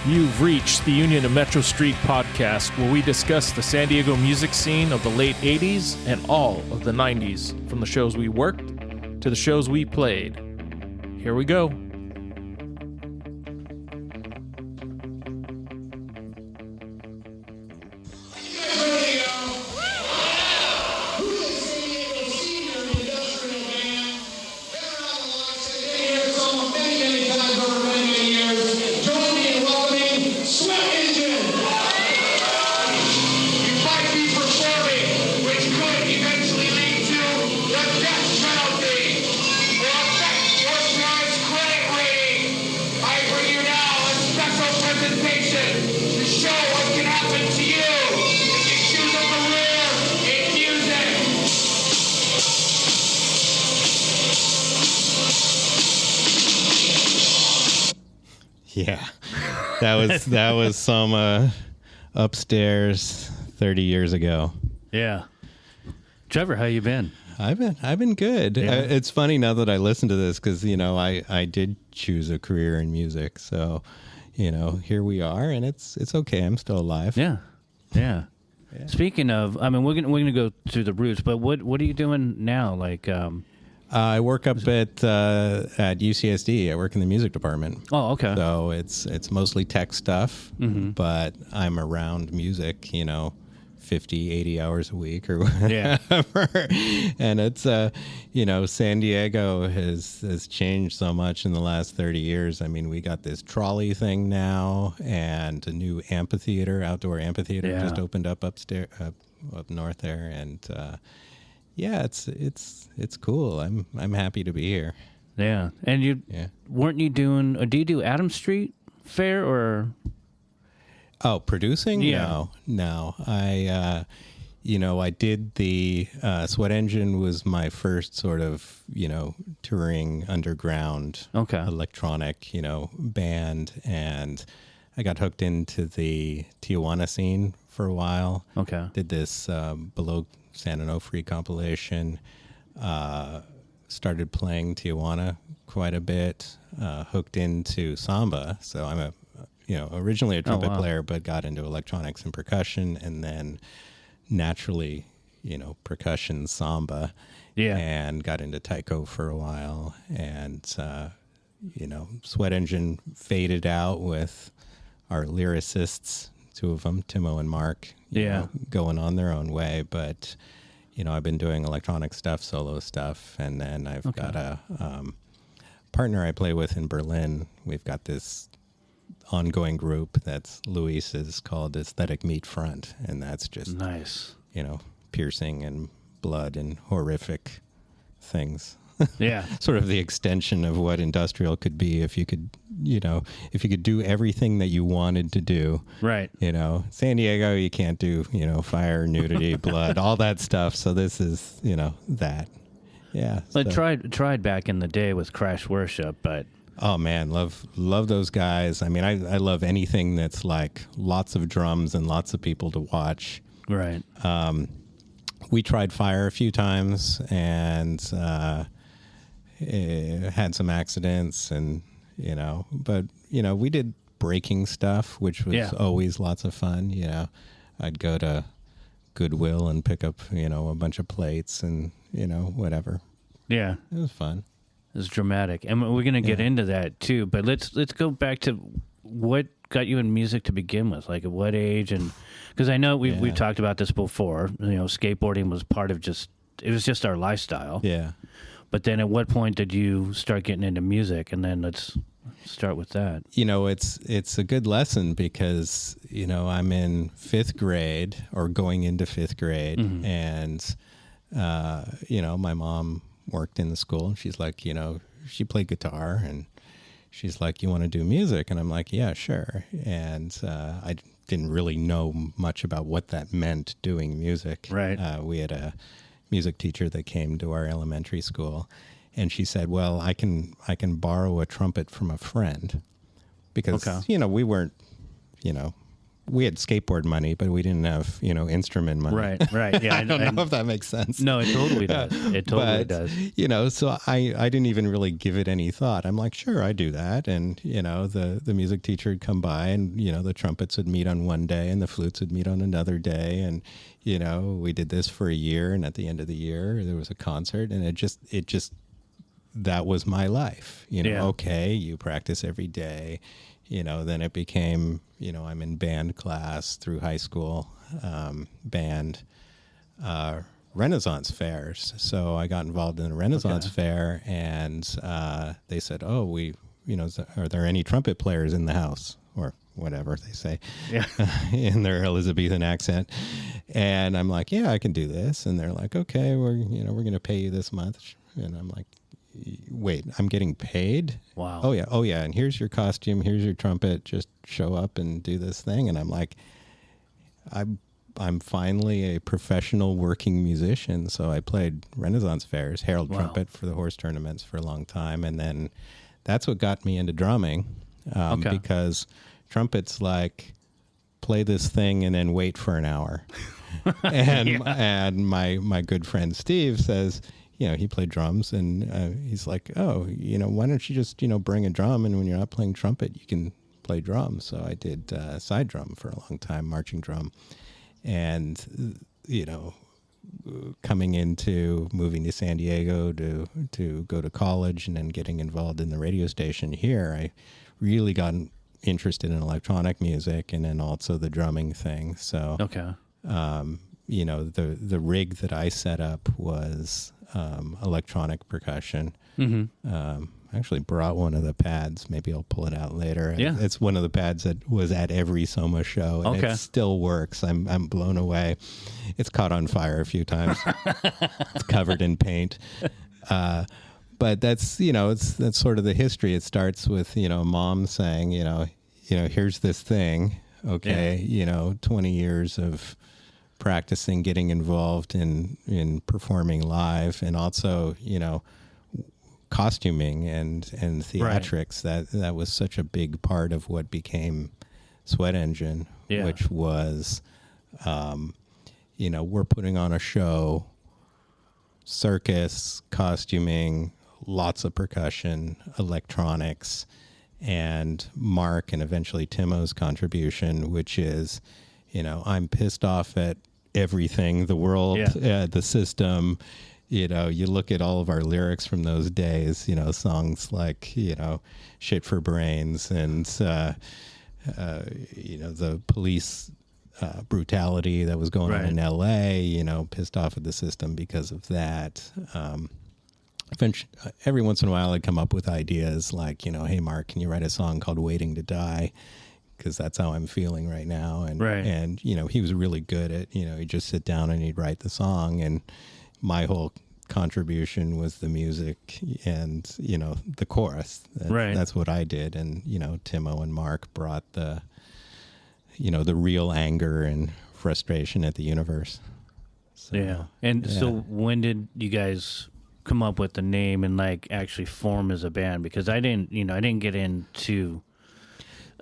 You've reached the Union of Metro Street podcast, where we discuss the San Diego music scene of the late 80s and all of the 90s, from the shows we worked to the shows we played. Here we go. Yeah, that was some upstairs 30 years ago. Yeah, Trevor, how you been? I've been good. Yeah. It's funny now that I listen to this because I did choose a career in music, so here we are, and it's okay. I'm still alive. Yeah. Speaking of, I mean, we're gonna go through the roots, but what are you doing now? Like, I work up at UCSD. I work in the music department. oh, okay. So it's mostly tech stuff, but I'm around music, 50, 80 hours a week or whatever. Yeah. And it's, San Diego has changed so much in the last 30 years. I mean, we got this trolley thing now and a new outdoor amphitheater just opened up upstairs, up north there. And, yeah, it's cool. I'm happy to be here. Yeah. And weren't you doing, or do you do Adams Street Fair or? Oh, producing? Yeah. No. I did the Sweat Engine was my first sort of, touring underground electronic, band. And I got hooked into the Tijuana scene for a while. Okay. Did this Below San Onofre compilation. Started playing Tijuana quite a bit. Hooked into samba. So I'm originally a trumpet player, but got into electronics and percussion, and then naturally, percussion, samba, and got into taiko for a while. And, Sweat Engine faded out with our lyricists, two of them, Timo and Mark, going on their own way. But, I've been doing electronic stuff, solo stuff, and then I've got a partner I play with in Berlin. We've got this ongoing group that's Luis's called Aesthetic Meat Front, and that's just nice, piercing and blood and horrific things. Yeah. Sort of the extension of what industrial could be if you could do everything that you wanted to do. Right. San Diego, you can't do, fire, nudity, blood, all that stuff. So this is, that. Yeah. I tried back in the day with Crash Worship, but oh man, love those guys. I mean, I love anything that's like lots of drums and lots of people to watch. Right. We tried fire a few times and had some accidents, and but we did breaking stuff, which was always lots of fun. I'd go to Goodwill and pick up a bunch of plates and whatever. Yeah, it was fun. It's dramatic, and we're going to get into that too. But let's go back to what got you in music to begin with. Like, at what age? And because I know we've talked about this before. Skateboarding was part of it was just our lifestyle. Yeah. But then, at what point did you start getting into music? And then let's start with that. It's a good lesson because I'm in fifth grade or going into fifth grade, and my mom worked in the school, and she's like, she played guitar, and she's like, you want to do music? And I'm like, yeah, sure. And I didn't really know much about what that meant, doing music. Right. We had a music teacher that came to our elementary school, and she said, well, I can borrow a trumpet from a friend, because we weren't we had skateboard money, but we didn't have, instrument money. Right. Yeah, I don't know if that makes sense. No, it totally does. It totally does. So I didn't even really give it any thought. I'm like, sure, I do that. And, the music teacher would come by and, the trumpets would meet on one day and the flutes would meet on another day. And, we did this for a year. And at the end of the year, there was a concert, and it just that was my life. Okay, you practice every day. Then it became, I'm in band class through high school, band, Renaissance fairs. So I got involved in the Renaissance fair, and they said, oh, are there any trumpet players in the house? Or whatever they say in their Elizabethan accent. And I'm like, yeah, I can do this. And they're like, okay, we're going to pay you this month. And I'm like, wait, I'm getting paid? Wow. Oh yeah. And here's your costume. Here's your trumpet. Just show up and do this thing. And I'm like, I'm finally a professional working musician. So I played Renaissance fairs, herald trumpet for the horse tournaments for a long time. And then that's what got me into drumming. Because trumpets like play this thing and then wait for an hour. And my good friend Steve says, he played drums, and he's like, oh, why don't you just, bring a drum, and when you're not playing trumpet, you can play drums. So I did side drum for a long time, marching drum. And, coming into moving to San Diego to go to college and then getting involved in the radio station here, I really got interested in electronic music and then also the drumming thing. So, the rig that I set up was electronic percussion. Mm-hmm. I actually brought one of the pads. Maybe I'll pull it out later. Yeah. It's one of the pads that was at every Soma show, and it still works. I'm blown away. It's caught on fire a few times. It's covered in paint. But that's, that's sort of the history. It starts with, mom saying, here's this thing. Okay. 20 years of practicing, getting involved in performing live, and also, costuming and theatrics. That was such a big part of what became Sweat Engine, which was, we're putting on a show, circus, costuming, lots of percussion, electronics, and Mark and eventually Timo's contribution, which is, I'm pissed off at everything, the world, the system. You look at all of our lyrics from those days, songs like, Shit for Brains and, the police brutality that was going on in L.A., pissed off at the system because of that. Eventually, every once in a while I'd come up with ideas like, hey, Mark, can you write a song called Waiting to Die? Because that's how I'm feeling right now. And he was really good at, he'd just sit down and he'd write the song. And my whole contribution was the music and, the chorus. That's what I did. And, Timo and Mark brought the real anger and frustration at the universe. So, So when did you guys come up with the name and actually form as a band? Because I didn't get into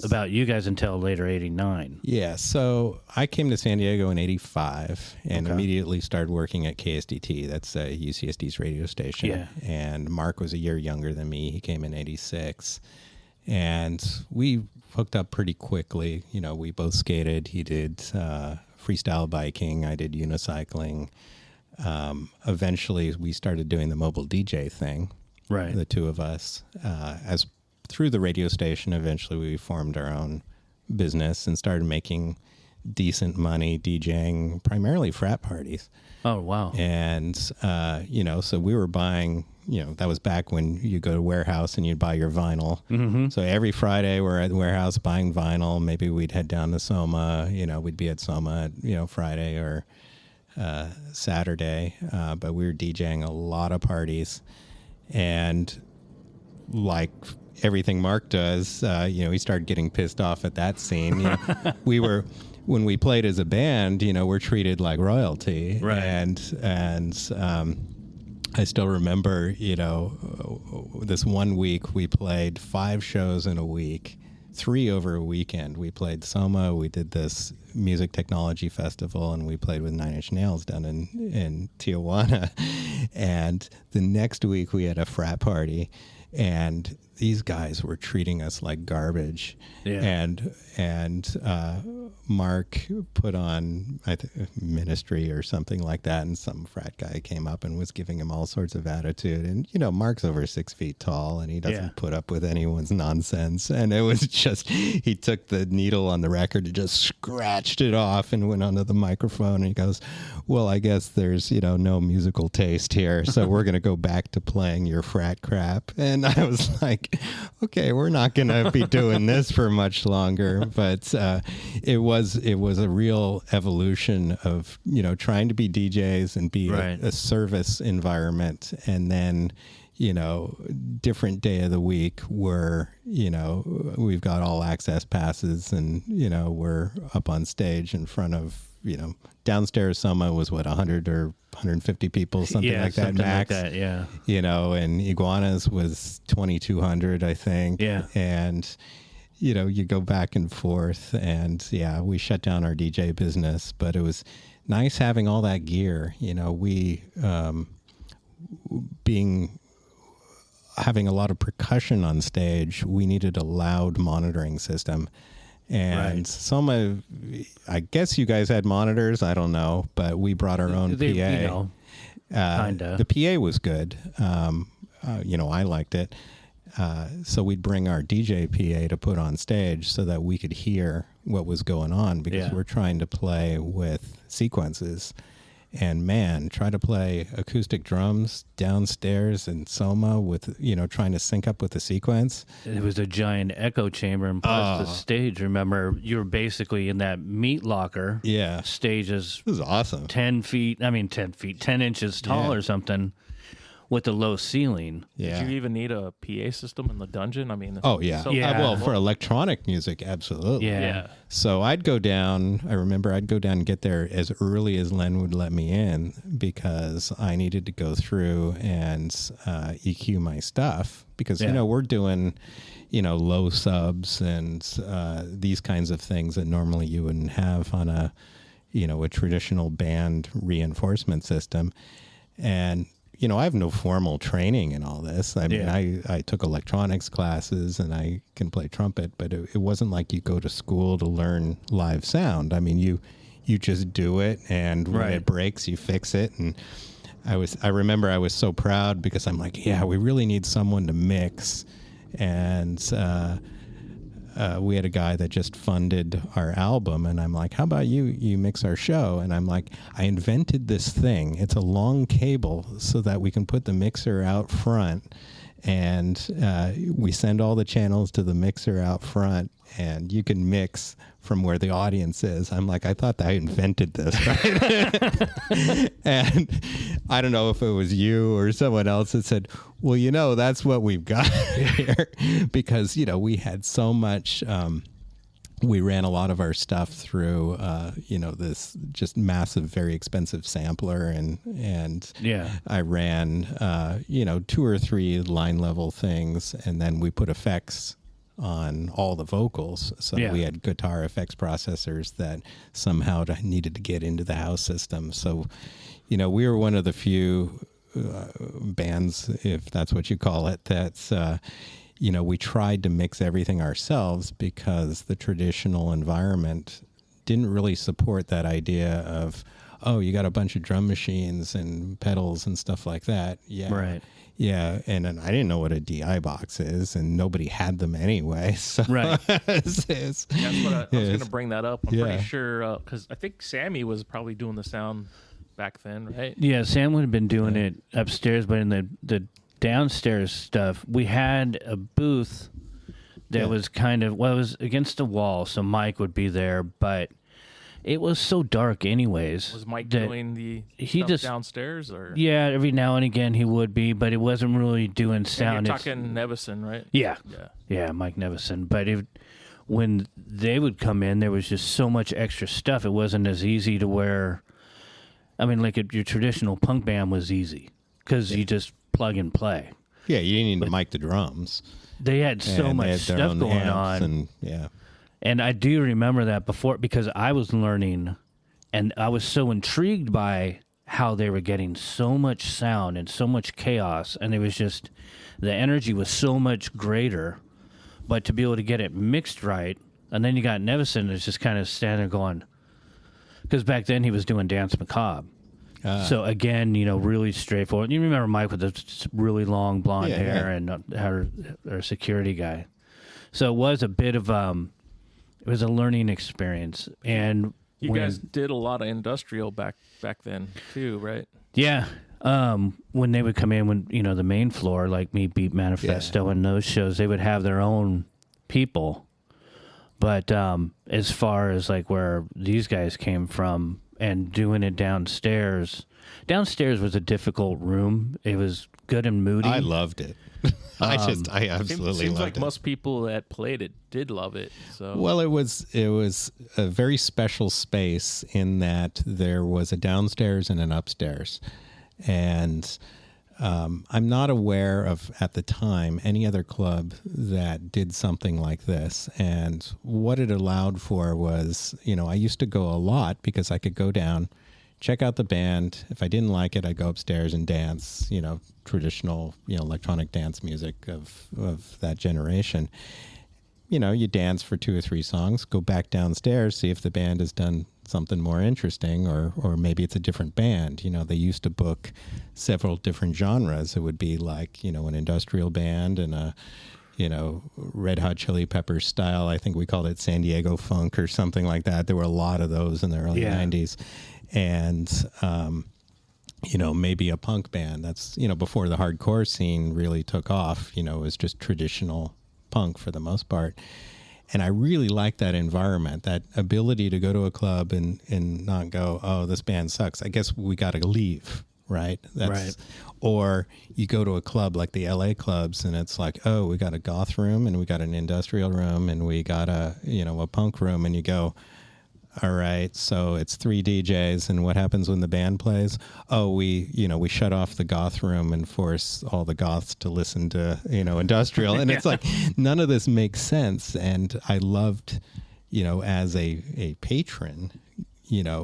about you guys until later, 89. Yeah, so I came to San Diego in 85 and immediately started working at KSDT. That's UCSD's radio station. Yeah. And Mark was a year younger than me. He came in 86. And we hooked up pretty quickly. We both skated. He did freestyle biking. I did unicycling. Eventually, we started doing the mobile DJ thing. Right. The two of us. Through the radio station, eventually we formed our own business and started making decent money DJing primarily frat parties. Oh, wow. And, so we were buying, that was back when you go to Warehouse and you'd buy your vinyl. Mm-hmm. So every Friday we're at the Warehouse buying vinyl. Maybe we'd head down to Soma, we'd be at Soma at, Friday or Saturday. But we were DJing a lot of parties. And like everything Mark does, he started getting pissed off at that scene. When we played as a band, we're treated like royalty. Right. And I still remember, this one week we played 5 shows in a week, 3 over a weekend. We played Soma, we did this music technology festival, and we played with Nine Inch Nails down in Tijuana. And the next week we had a frat party, and these guys were treating us like garbage. Yeah. And Mark put on Ministry or something like that, and some frat guy came up and was giving him all sorts of attitude. And Mark's over 6 feet tall, and he doesn't put up with anyone's nonsense. And it was just, he took the needle on the record and just scratched it off and went onto the microphone, and he goes, "Well, I guess there's no musical taste here, so we're gonna go back to playing your frat crap." And I was like, okay, we're not gonna be doing this for much longer. But it was a real evolution of trying to be DJs and be a service environment, and then different day of the week where we've got all access passes, and we're up on stage in front of downstairs. Soma was 100 or 150 people, something like that, max. Like that, yeah. And Iguanas was 2,200, I think. Yeah. And you go back and forth, and we shut down our DJ business, but it was nice having all that gear. We having a lot of percussion on stage, we needed a loud monitoring system. And Soma, I guess you guys had monitors, I don't know, but we brought our own PA. Kinda. The PA was good. I liked it. So we'd bring our DJ PA to put on stage so that we could hear what was going on, because we're trying to play with sequences. And man, try to play acoustic drums downstairs in Soma with, trying to sync up with the sequence. It was a giant echo chamber, and plus the stage. Remember, you were basically in that meat locker. Yeah. Stage is, it was awesome. 10 inches tall or something, with a low ceiling. Yeah. Did you even need a PA system in the dungeon? I mean, well, for electronic music, absolutely. Yeah. So I remember I'd go down and get there as early as Len would let me in, because I needed to go through and EQ my stuff, because, we're doing, low subs and these kinds of things that normally you wouldn't have on a traditional band reinforcement system. And I have no formal training in all this. I mean, I took electronics classes and I can play trumpet, but it wasn't like you go to school to learn live sound. I mean, you just do it, and when it breaks, you fix it. And I remember I was so proud, because I'm like, we really need someone to mix. And we had a guy that just funded our album, and I'm like, how about you mix our show? And I'm like, I invented this thing. It's a long cable so that we can put the mixer out front, and we send all the channels to the mixer out front, and you can mix from where the audience is. I'm like, I thought I invented this, right? And I don't know if it was you or someone else that said, well, that's what we've got here. Because, we had so much, we ran a lot of our stuff through, this just massive, very expensive sampler. And I ran, 2 or 3 line level things, and then we put effects on all the vocals. So we had guitar effects processors that somehow needed to get into the house system. So, we were one of the few bands, if that's what you call it, that's, we tried to mix everything ourselves, because the traditional environment didn't really support that idea of, you got a bunch of drum machines and pedals and stuff like that. Yeah. Right. Yeah, and I didn't know what a DI box is, and nobody had them anyway. So right. That's what I was going to bring that up. I'm pretty sure, because I think Sammy was probably doing the sound back then, right? Yeah, Sam would have been doing it upstairs, but in the downstairs stuff, we had a booth that was kind of, it was against the wall, so Mike would be there, but it was so dark anyways. Was Mike doing the stuff downstairs? Or? Yeah, every now and again he would be, but it wasn't really doing sound. You're talking Nevison, right? Yeah, Mike Nevison. But when they would come in, there was just so much extra stuff. It wasn't as easy to where, I mean, like your traditional punk band was easy, because you just plug and play. Yeah, you didn't need to mic the drums. They had so much stuff going on. And, yeah. And I do remember that before, because I was learning, and I was so intrigued by how they were getting so much sound and so much chaos, and it was just, the energy was so much greater, but to be able to get it mixed right, and then you got Nevison that's just kind of standing there going, because back then he was doing Dance Macabre. So again, really straightforward. You remember Mike with the really long blonde hair and our security guy. So it was a bit of it was a learning experience. And you guys did a lot of industrial back then too, right? Yeah. When they would come in, when the main floor, like Me Beat Manifesto and those shows, they would have their own people. But as far as like where these guys came from, and doing it downstairs was a difficult room. It was good and moody. I loved it. I absolutely seems loved like it. Most people that played it did love it. So well, it was a very special space in that there was a downstairs and an upstairs, and I'm not aware of, at the time, any other club that did something like this. And what it allowed for was, I used to go a lot because I could go down, check out the band. If I didn't like it, I'd go upstairs and dance, traditional, electronic dance music of that generation. You dance for 2 or 3 songs, go back downstairs, see if the band has done something more interesting, or maybe it's a different band. They used to book several different genres. It would be like, an industrial band and a, Red Hot Chili Peppers style. I think we called it San Diego funk or something like that. There were a lot of those in the early 90s. And, maybe a punk band. That's, before the hardcore scene really took off, it was just traditional punk for the most part. And I really like that environment, that ability to go to a club and not go, oh, this band sucks, I guess we got to leave, right? Right. Or you go to a club like the LA clubs and it's like, oh, we got a goth room and we got an industrial room and we got a punk room, and you go, all right, so it's 3 DJs, and what happens when the band plays? Oh, we shut off the goth room and force all the goths to listen to, industrial. And it's like, none of this makes sense. And I loved, as a patron,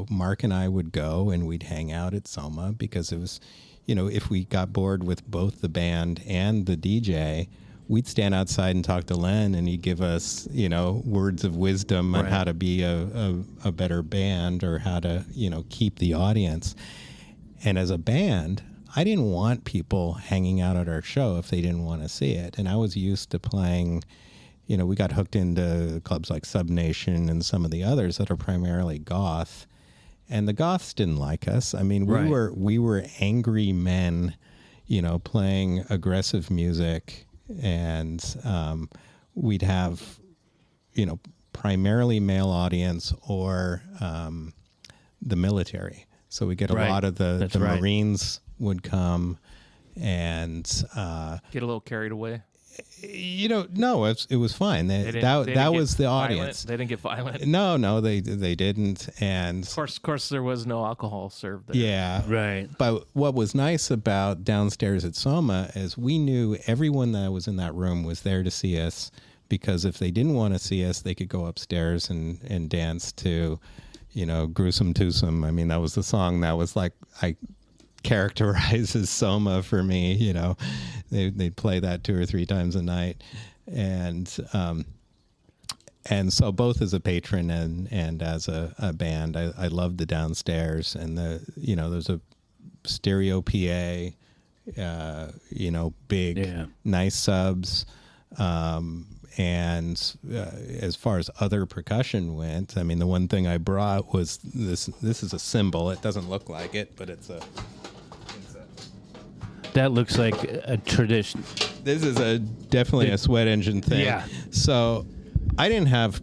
Mark and I would go and we'd hang out at Soma because it was, if we got bored with both the band and the DJ, we'd stand outside and talk to Len, and he'd give us, words of wisdom on how to be a better band, or how to, keep the audience. And as a band, I didn't want people hanging out at our show if they didn't want to see it. And I was used to playing, we got hooked into clubs like Sub Nation and some of the others that are primarily goth. And the goths didn't like us. I mean, we were angry men, playing aggressive music. And we'd have, primarily male audience or the military. So we get a lot of the Marines would come and get a little carried away. No, it was fine. That was the audience. They didn't get violent. No, they didn't. And of course, there was no alcohol served there. Yeah, right. But what was nice about downstairs at Soma is we knew everyone that was in that room was there to see us, because if they didn't want to see us, they could go upstairs and dance to, Gruesome Twosome. I mean, that was the song that was like characterizes Soma for me. They'd play that 2 or 3 times a night, and so both as a patron and as a band, I loved the downstairs, and there's a stereo PA, big nice subs, and as far as other percussion went, I mean, the one thing I brought was this is a cymbal. It doesn't look like it, but it's a that looks like a tradition. This is definitely a Sweat Engine thing. Yeah. So I didn't have,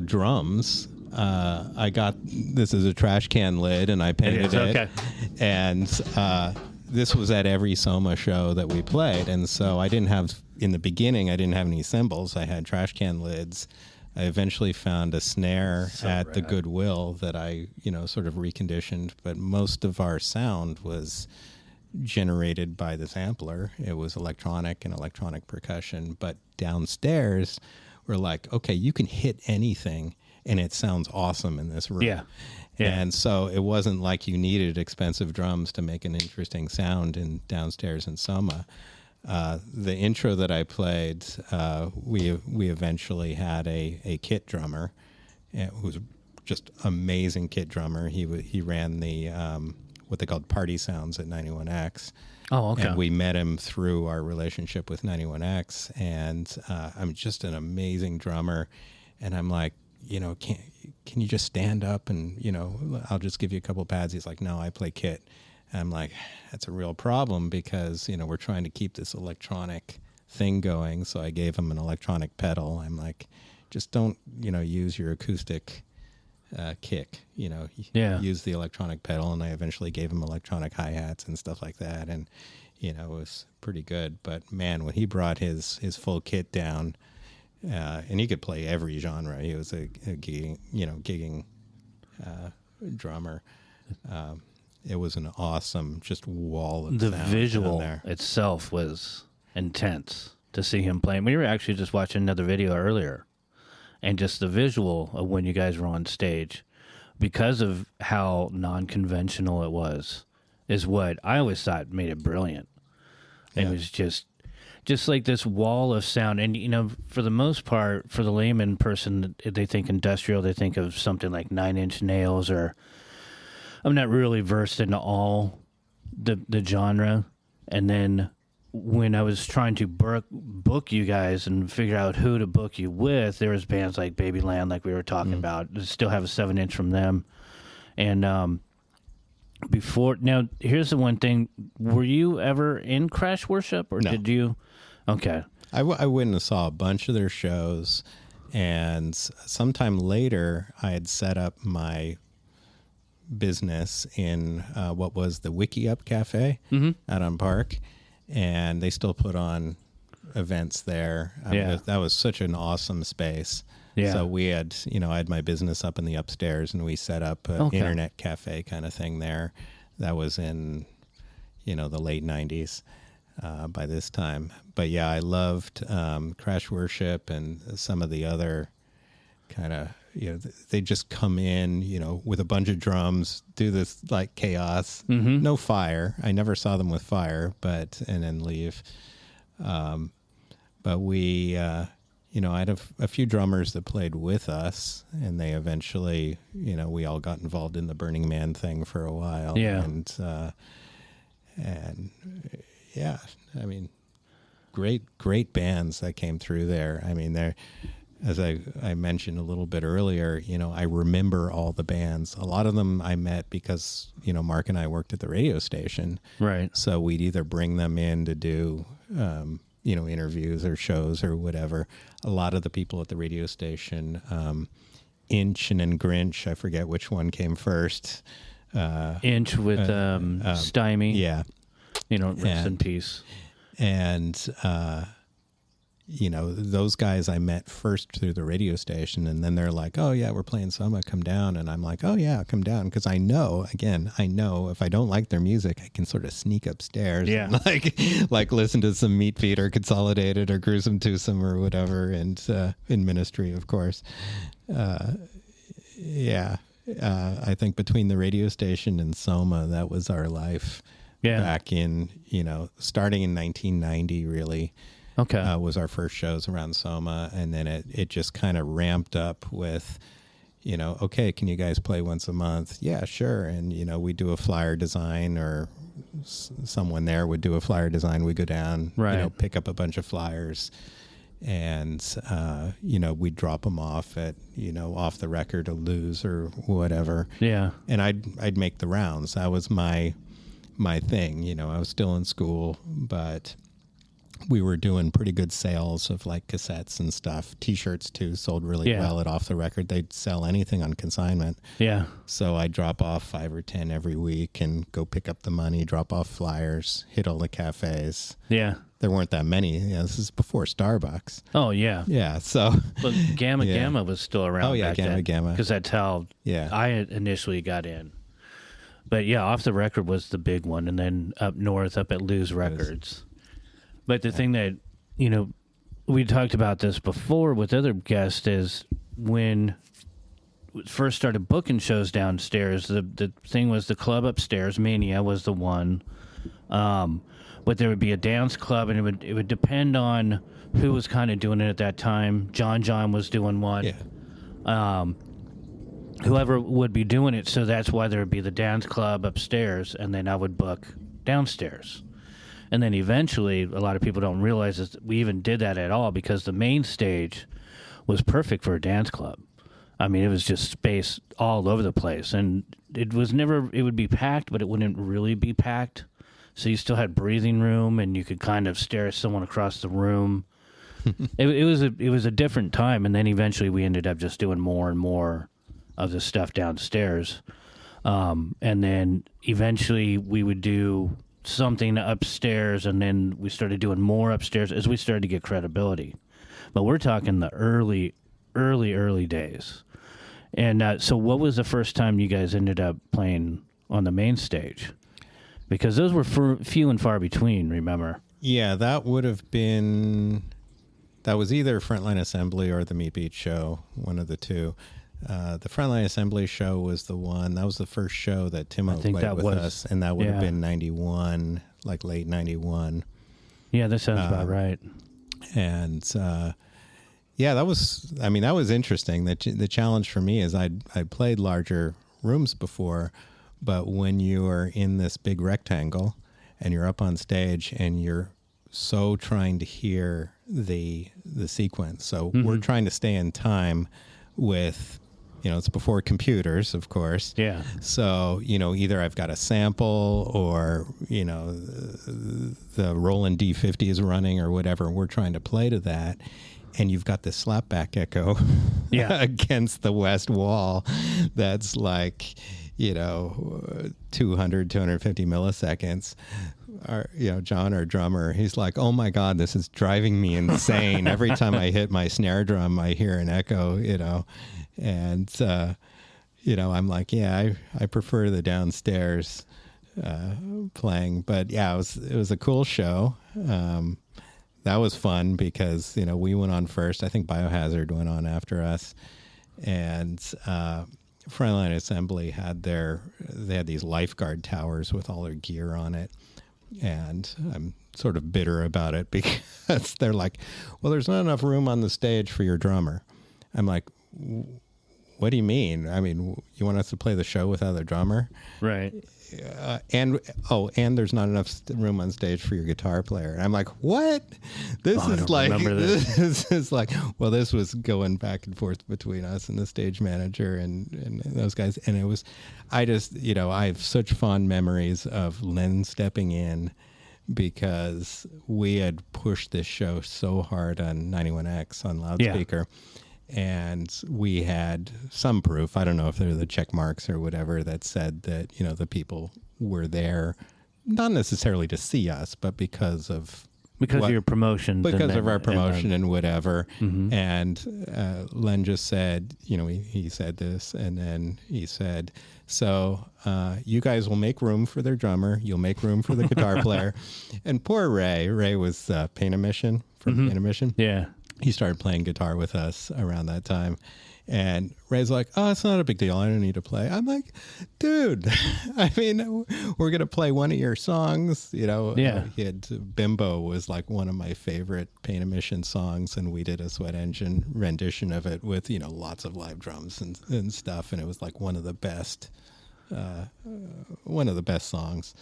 drums. I got, this is a trash can lid, and I painted it. Okay. And this was at every Soma show that we played. And so in the beginning, I didn't have any cymbals. I had trash can lids. I eventually found a snare at the Goodwill that I, sort of reconditioned. But most of our sound was generated by the sampler. It was electronic and electronic percussion. But downstairs, we're like, okay, you can hit anything and it sounds awesome in this room. Yeah. And so it wasn't like you needed expensive drums to make an interesting sound in downstairs in Soma. The intro that I played, we eventually had a kit drummer who was just amazing kit drummer. He ran the what they called Party Sounds at 91X. Oh, okay. And we met him through our relationship with 91X, and I'm just an amazing drummer. And I'm like, can you just stand up and, I'll just give you a couple pads. He's like, no, I play kit. And I'm like, that's a real problem because, we're trying to keep this electronic thing going. So I gave him an electronic pedal. I'm like, just don't, use your acoustic kick, use the electronic pedal. And I eventually gave him electronic hi-hats and stuff like that. And, it was pretty good. But man, when he brought his full kit down, and he could play every genre. He was a gigging drummer. It was an awesome just wall of the sound visual there. itself was intense to see him playing. We were actually just watching another video earlier, and just the visual of when you guys were on stage, because of how non-conventional it was, is what I always thought made it brilliant. Yeah. It was just like this wall of sound. And, for the most part, for the layman person, they think industrial, they think of something like Nine Inch Nails, or I'm not really versed into all the genre. And then when I was trying to book you guys and figure out who to book you with, there was bands like Babyland, like we were talking about. I still have a 7-inch from them. And now, here's the one thing. Were you ever in Crash Worship, or did you? Okay. I went and saw a bunch of their shows, and sometime later, I had set up my business in what was the Wiki Up Cafe out on Park, and they still put on events there. That was such an awesome space. Yeah. So we had, I had my business up in the upstairs, and we set up an internet cafe kind of thing there. That was in, the late 90s by this time. But yeah, I loved Crash Worship and some of the other kind of, they just come in, with a bunch of drums, do this like chaos, no fire. I never saw them with fire, and then leave. But we, I had a few drummers that played with us, and they eventually, we all got involved in the Burning Man thing for a while. Yeah. And yeah, I mean, great bands that came through there. I mean, as I mentioned a little bit earlier, I remember all the bands. A lot of them I met because, Mark and I worked at the radio station. Right. So we'd either bring them in to do, interviews or shows or whatever. A lot of the people at the radio station, Inch and then Grinch, I forget which one came first. Inch with Stymie. Yeah. Rest in peace. And, those guys I met first through the radio station, and then they're like, oh, yeah, we're playing Soma, come down. And I'm like, oh, yeah, come down. Because I know if I don't like their music, I can sort of sneak upstairs and like listen to some Meat Feed or Consolidated or Gruesome Twosome or whatever, and in Ministry, of course. I think between the radio station and Soma, that was our life back in, starting in 1990, really. Okay. Was our first shows around Soma, and then it just kind of ramped up with, okay, can you guys play once a month? Yeah, sure. And, we do a flyer design, or someone there would do a flyer design. We go down, pick up a bunch of flyers, and, we'd drop them off at, off the record, a Lose or whatever. Yeah. And I'd make the rounds. That was my thing. I was still in school, but we were doing pretty good sales of like cassettes and stuff. T-shirts too sold really well at Off the Record. They'd sell anything on consignment. Yeah. So I'd drop off 5 or 10 every week and go pick up the money, drop off flyers, hit all the cafes. Yeah. There weren't that many. This is before Starbucks. Oh, yeah. Yeah, so. But Gamma was still around. Oh, yeah, Gamma. Because that's how I initially got in. But yeah, Off the Record was the big one, and then up north, up at Lou's Records. But the thing that, we talked about this before with other guests is when we first started booking shows downstairs, the thing was the club upstairs, Mania was the one. But there would be a dance club, and it would depend on who was kind of doing it at that time. John was doing one. Yeah. Whoever would be doing it, so that's why there would be the dance club upstairs, and then I would book downstairs. And then eventually, a lot of people don't realize that we even did that at all because the main stage was perfect for a dance club. I mean, it was just space all over the place, and it would be packed, but it wouldn't really be packed. So you still had breathing room, and you could kind of stare at someone across the room. It was a different time, and then eventually we ended up just doing more and more of the stuff downstairs. And then eventually we would do something upstairs, and then we started doing more upstairs as we started to get credibility. But we're talking the early days. And so what was the first time you guys ended up playing on the main stage? Because those were few and far between, remember? Yeah, that was either Frontline Assembly or the Meat Beat show, one of the two. The Frontline Assembly show was the one, that was the first show that Timo played with us, and that would have been 91, like late 91. Yeah, that sounds about right. And that was interesting. The challenge for me is I'd played larger rooms before, but when you are in this big rectangle and you're up on stage and you're so trying to hear the sequence, so we're trying to stay in time with, it's before computers, of course. Yeah. So, either I've got a sample or, the Roland D50 is running or whatever, and we're trying to play to that. And you've got this slapback echo against the west wall that's like, 250 milliseconds. John, our drummer, he's like, oh my God, this is driving me insane. Every time I hit my snare drum, I hear an echo, and, I'm like, yeah, I prefer the downstairs playing. But yeah, it was a cool show. That was fun because, we went on first. I think Biohazard went on after us. And Frontline Assembly they had these lifeguard towers with all their gear on it. And I'm sort of bitter about it because they're like, well, there's not enough room on the stage for your drummer. I'm like, what do you mean? I mean, you want us to play the show without a drummer? Right. And there's not enough room on stage for your guitar player. And I'm like, what? This is like, well, this was going back and forth between us and the stage manager and those guys. And it was, I have such fond memories of Len stepping in because we had pushed this show so hard on 91X on loudspeaker. Yeah. And we had some proof, I don't know if they're the check marks or whatever, that said that, the people were there, not necessarily to see us, but because of your promotion. Because of our promotion and whatever. Mm-hmm. And Len just said, he said this, and then he said, so you guys will make room for their drummer. You'll make room for the guitar player. And poor Ray. Ray was Pain Emission from Pain Emission. Yeah. He started playing guitar with us around that time. And Ray's like, oh, it's not a big deal. I don't need to play. I'm like, dude, I mean, we're going to play one of your songs. Yeah. Bimbo was like one of my favorite Pain Emission songs. And we did a Sweat Engine rendition of it with, lots of live drums and stuff. And it was like one of the best songs.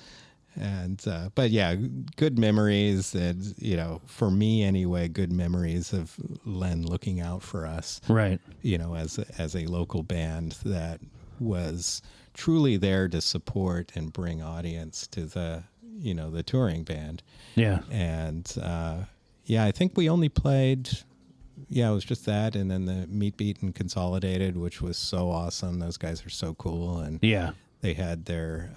And, but yeah, good memories and, for me anyway, good memories of Len looking out for us. Right. As a local band that was truly there to support and bring audience to the touring band. Yeah. And, I think we only played, it was just that. And then the Meat Beat and Consolidated, which was so awesome. Those guys are so cool. And yeah, they had their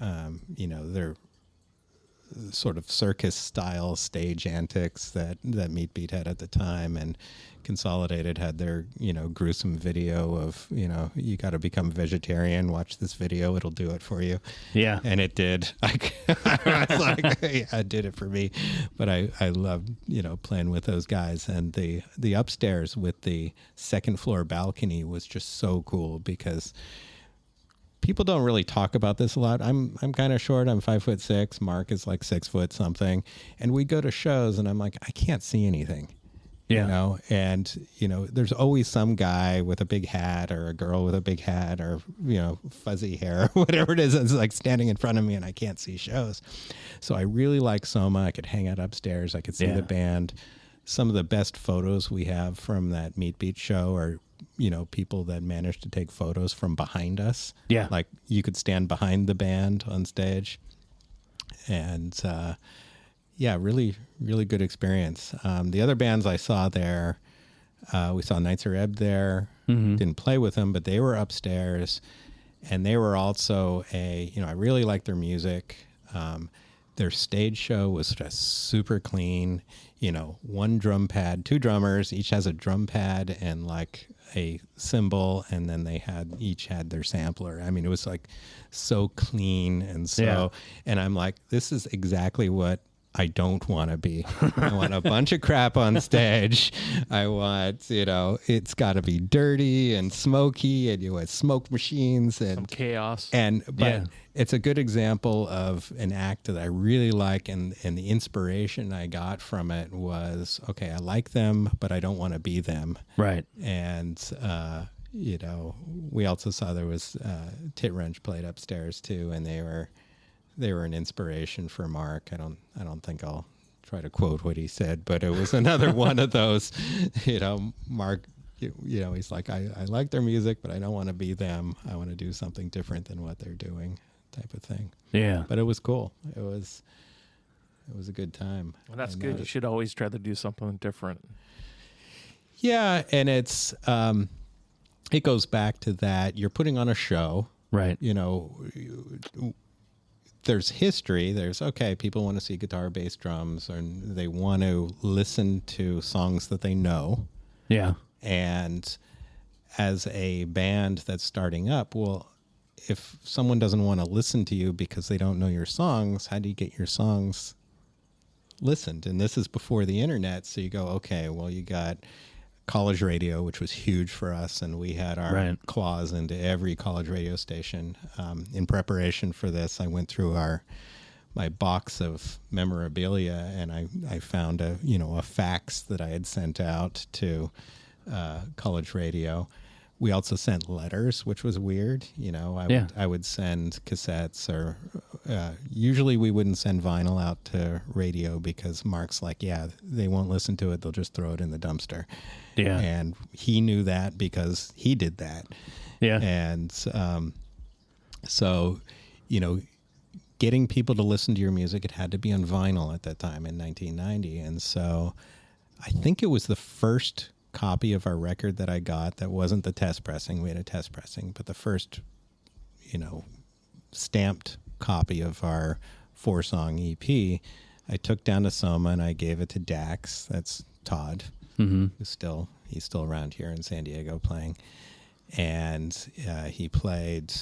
sort of circus style stage antics that Meat Beat had at the time, and Consolidated had their, gruesome video of, you got to become vegetarian, watch this video, it'll do it for you. Yeah. And it did. I was like, yeah, it did it for me. But I loved, playing with those guys. And the upstairs with the second floor balcony was just so cool, because people don't really talk about this a lot. I'm kind of short. I'm 5'6". Mark is like 6 foot something. And we go to shows and I'm like, I can't see anything. Yeah. And, there's always some guy with a big hat or a girl with a big hat or, fuzzy hair, whatever it is. It's like standing in front of me and I can't see shows. So I really like Soma. I could hang out upstairs. I could see the band. Some of the best photos we have from that Meat Beat show are, people that managed to take photos from behind us. Yeah. Like you could stand behind the band on stage. And, really, really good experience. The other bands I saw there, we saw Knights of Ebb there. Mm-hmm. Didn't play with them, but they were upstairs, and they were also I really liked their music. Their stage show was just super clean. One drum pad, 2 drummers, each has a drum pad and like a cymbal, and then they each had their sampler. I mean, it was like so clean and and I'm like, this is exactly what I don't want to be. I want a bunch of crap on stage. I want, it's got to be dirty and smoky, and you want smoke machines and some chaos. But it's a good example of an act that I really like, and the inspiration I got from it was, okay, I like them, but I don't want to be them. Right. And we also saw there was Tit Wrench played upstairs too, and they were an inspiration for Mark. I don't think I'll try to quote what he said, but it was another one of those, Mark, he's like, I like their music, but I don't want to be them. I want to do something different than what they're doing, type of thing. Yeah. But it was cool. It was a good time. Well, that's good. You should always try to do something different. Yeah. And it's, it goes back to that. You're putting on a show, right? There's history. There's, okay, people want to see guitar, bass, drums, and they want to listen to songs that they know. Yeah. And as a band that's starting up, well, if someone doesn't want to listen to you because they don't know your songs, how do you get your songs listened? And this is before the internet. So you go, okay, well, you got college radio, which was huge for us, and we had our claws into every college radio station. In preparation for this, I went through my box of memorabilia, and I found a fax that I had sent out to college radio. We also sent letters, which was weird. I would send cassettes, or usually we wouldn't send vinyl out to radio because Mark's like, yeah, they won't listen to it. They'll just throw it in the dumpster. Yeah. And he knew that because he did that. Yeah. And so, getting people to listen to your music, it had to be on vinyl at that time in 1990. And so I think it was the first copy of our record that I got that wasn't the test pressing. We had a test pressing, but the first, stamped copy of our 4-song EP, I took down to Soma and I gave it to Dax. That's Todd, who's he's still around here in San Diego playing. And he played,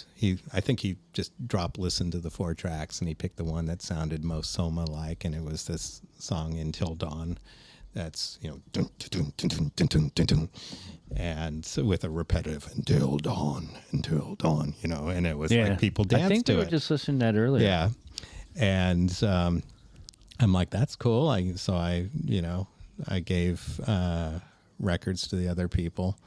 I think he just listened to the 4 tracks, and he picked the one that sounded most Soma-like, and it was this song, Until Dawn. That's, dun, dun, dun, dun, dun, dun, dun, dun, and so with a repetitive until dawn, and it was like people danced to it. I think they were just listening to that earlier. Yeah. And I'm like, that's cool. I gave records to the other people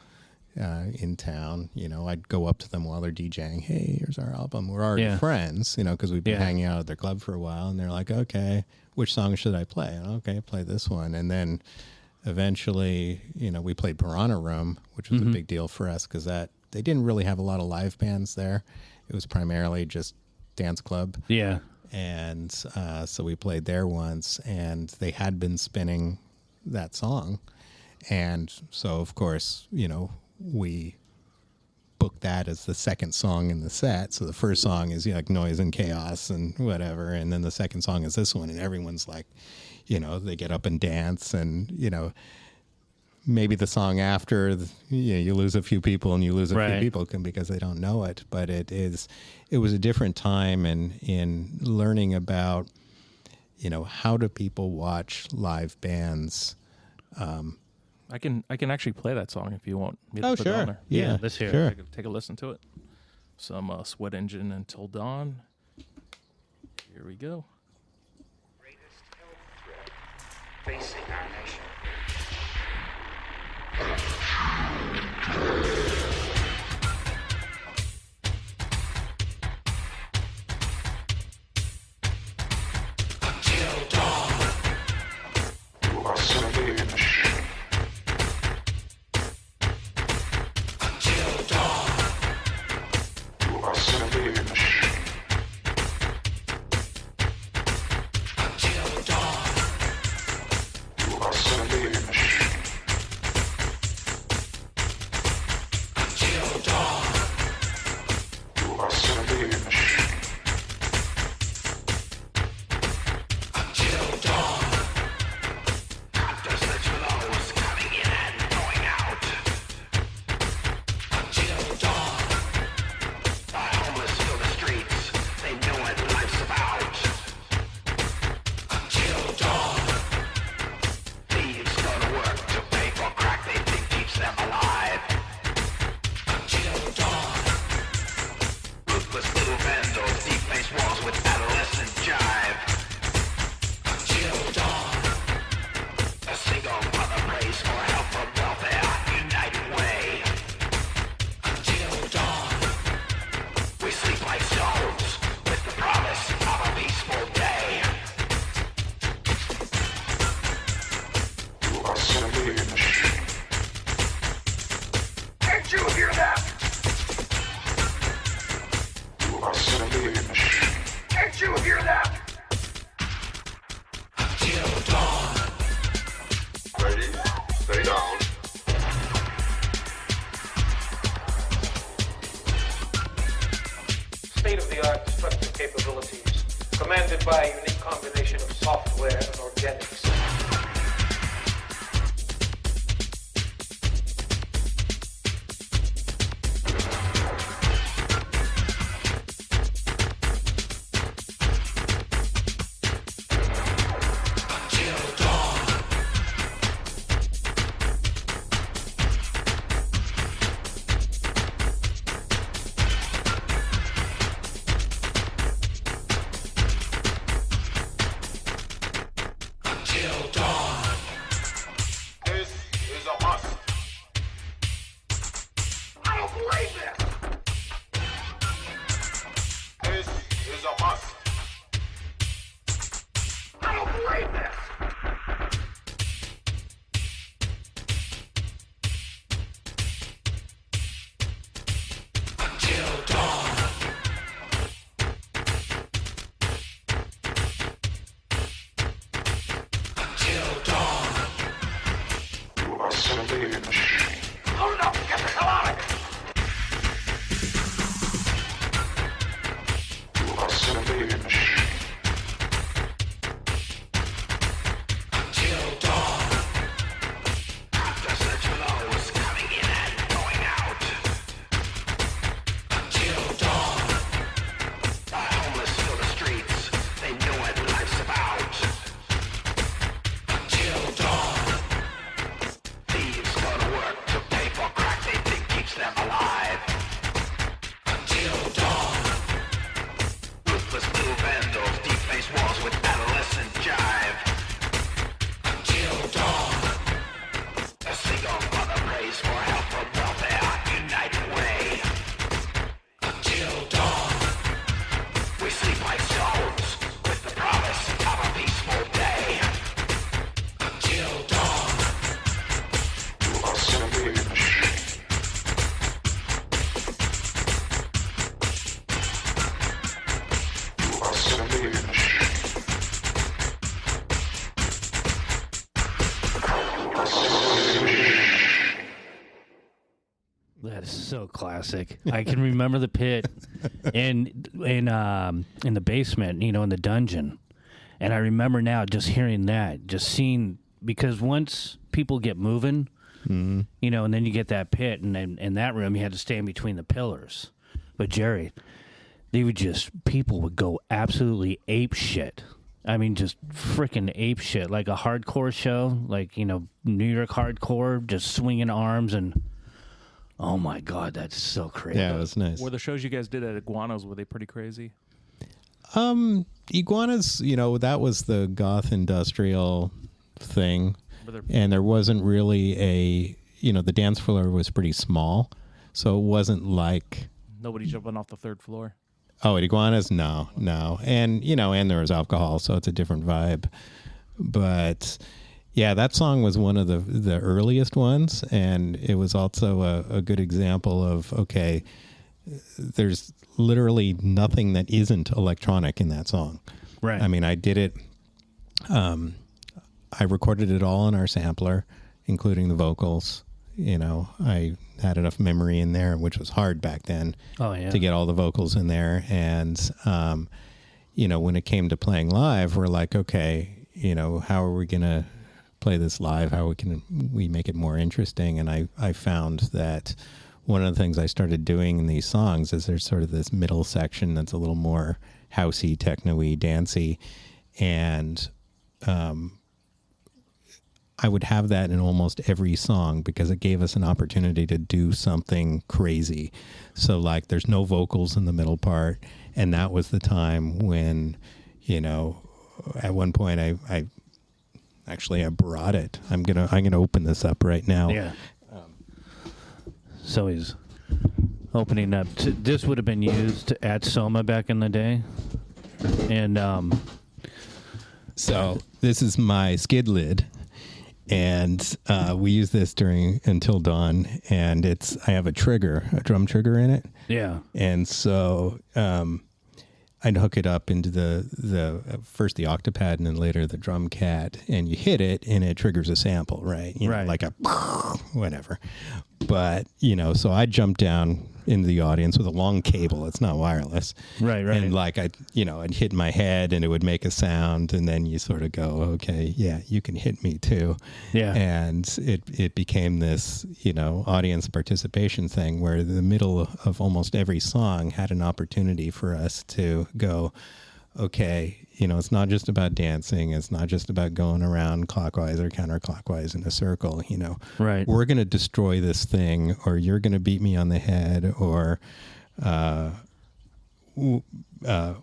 in town. I'd go up to them while they're DJing. Hey, here's our album. We're already friends, because we've been hanging out at their club for a while. And they're like, okay, which song should I play? And, okay, play this one. And then eventually, we played Piranha Room, which was a big deal for us because they didn't really have a lot of live bands there. It was primarily just dance club. Yeah. And so we played there once, and they had been spinning that song. And so, of course, we book that as the second song in the set. So the first song is like noise and chaos and whatever, and then the second song is this one, and everyone's like, they get up and dance, and maybe the song after, you lose a few people and you lose a few people because they don't know it. But it was a different time in learning about, how do people watch live bands. I can actually play that song if you want me to put sure. it on there. Yeah, let's hear sure. it. Take a listen to it. Some Sweat Engine Until Dawn. Here we go. Greatest health threat facing our nation. Until dawn. You are simply in the shade. Until dawn. You are simply in the shade. Until dawn. You are simply in the shade. Until dawn. You are simply in the shade. Until dawn. Countersuch flows coming in and going out. Until dawn. The homeless fill the streets. They know what life's about. Until dawn. Thieves go to work to pay for crack they think keeps them alive. Until dawn. Ruthless little vandals deface walls with adolescent jive. Until dawn. A single mother prays for help from welfare, united way. Until dawn. We sleep like stones with the promise of a peaceful day. You are simply in the shade. Can't you hear that? You are simply in the shade. Can't you hear that? Until dawn. Ready? Stay down. State-of-the-art destructive capabilities, commanded by a unique combination of software and organics. Until dawn. Until dawn. This is a must. I don't believe this. This is a must. I don't believe this. Until dawn. Until dawn. You are simply in the shade. Hold it up, get the hell out of here. You are simply in the shade. Until dawn. Countersuch flows coming in and going out. Until dawn. The homeless fill the streets. They know what life's about. Until dawn. Thieves go to work That is so classic. I can remember the pit in the basement, in the dungeon. And I remember now just hearing that, just seeing, because once people get moving, and then you get that pit, and then in that room you had to stand between the pillars. But Jerry, people would go absolutely ape shit. I mean, just freaking ape shit, like a hardcore show, like, New York hardcore, just swinging arms and, oh my God, that's so crazy. Yeah, it was nice. Were the shows you guys did at Iguanas, were they pretty crazy? Iguanas, that was the goth industrial thing. And there wasn't really the dance floor was pretty small. So it wasn't like... Nobody jumping off the third floor? Oh, at Iguanas? No. And, and there was alcohol, so it's a different vibe. But, yeah, that song was one of the earliest ones, and it was also a good example of, okay, there's literally nothing that isn't electronic in that song. Right. I mean, I did it, I recorded it all on our sampler, including the vocals. I had enough memory in there, which was hard back then, to get all the vocals in there. And, when it came to playing live, we're like, okay, how are we going to play this live? How can we make it more interesting? And I found that one of the things I started doing in these songs is there's sort of this middle section that's a little more housey, techno-y, dancey. And, I would have that in almost every song because it gave us an opportunity to do something crazy. So like there's no vocals in the middle part. And that was the time when, at one point I brought it. I'm going to open this up right now. Yeah. So he's opening up. This would have been used at Soma back in the day. And, so this is my skid lid. And we use this until dawn, and I have a drum trigger in it. Yeah. And so I'd hook it up into first the octopad and then later the drum cat, and you hit it and it triggers a sample, right? Right. Like a whatever. But, so I jumped down into the audience with a long cable. It's not wireless. Right. And like I'd hit my head and it would make a sound, and then you sort of go, okay, yeah, you can hit me too. Yeah. And it became this, audience participation thing where the middle of almost every song had an opportunity for us to go, okay, it's not just about dancing. It's not just about going around clockwise or counterclockwise in a circle, Right. We're going to destroy this thing, or you're going to beat me on the head, or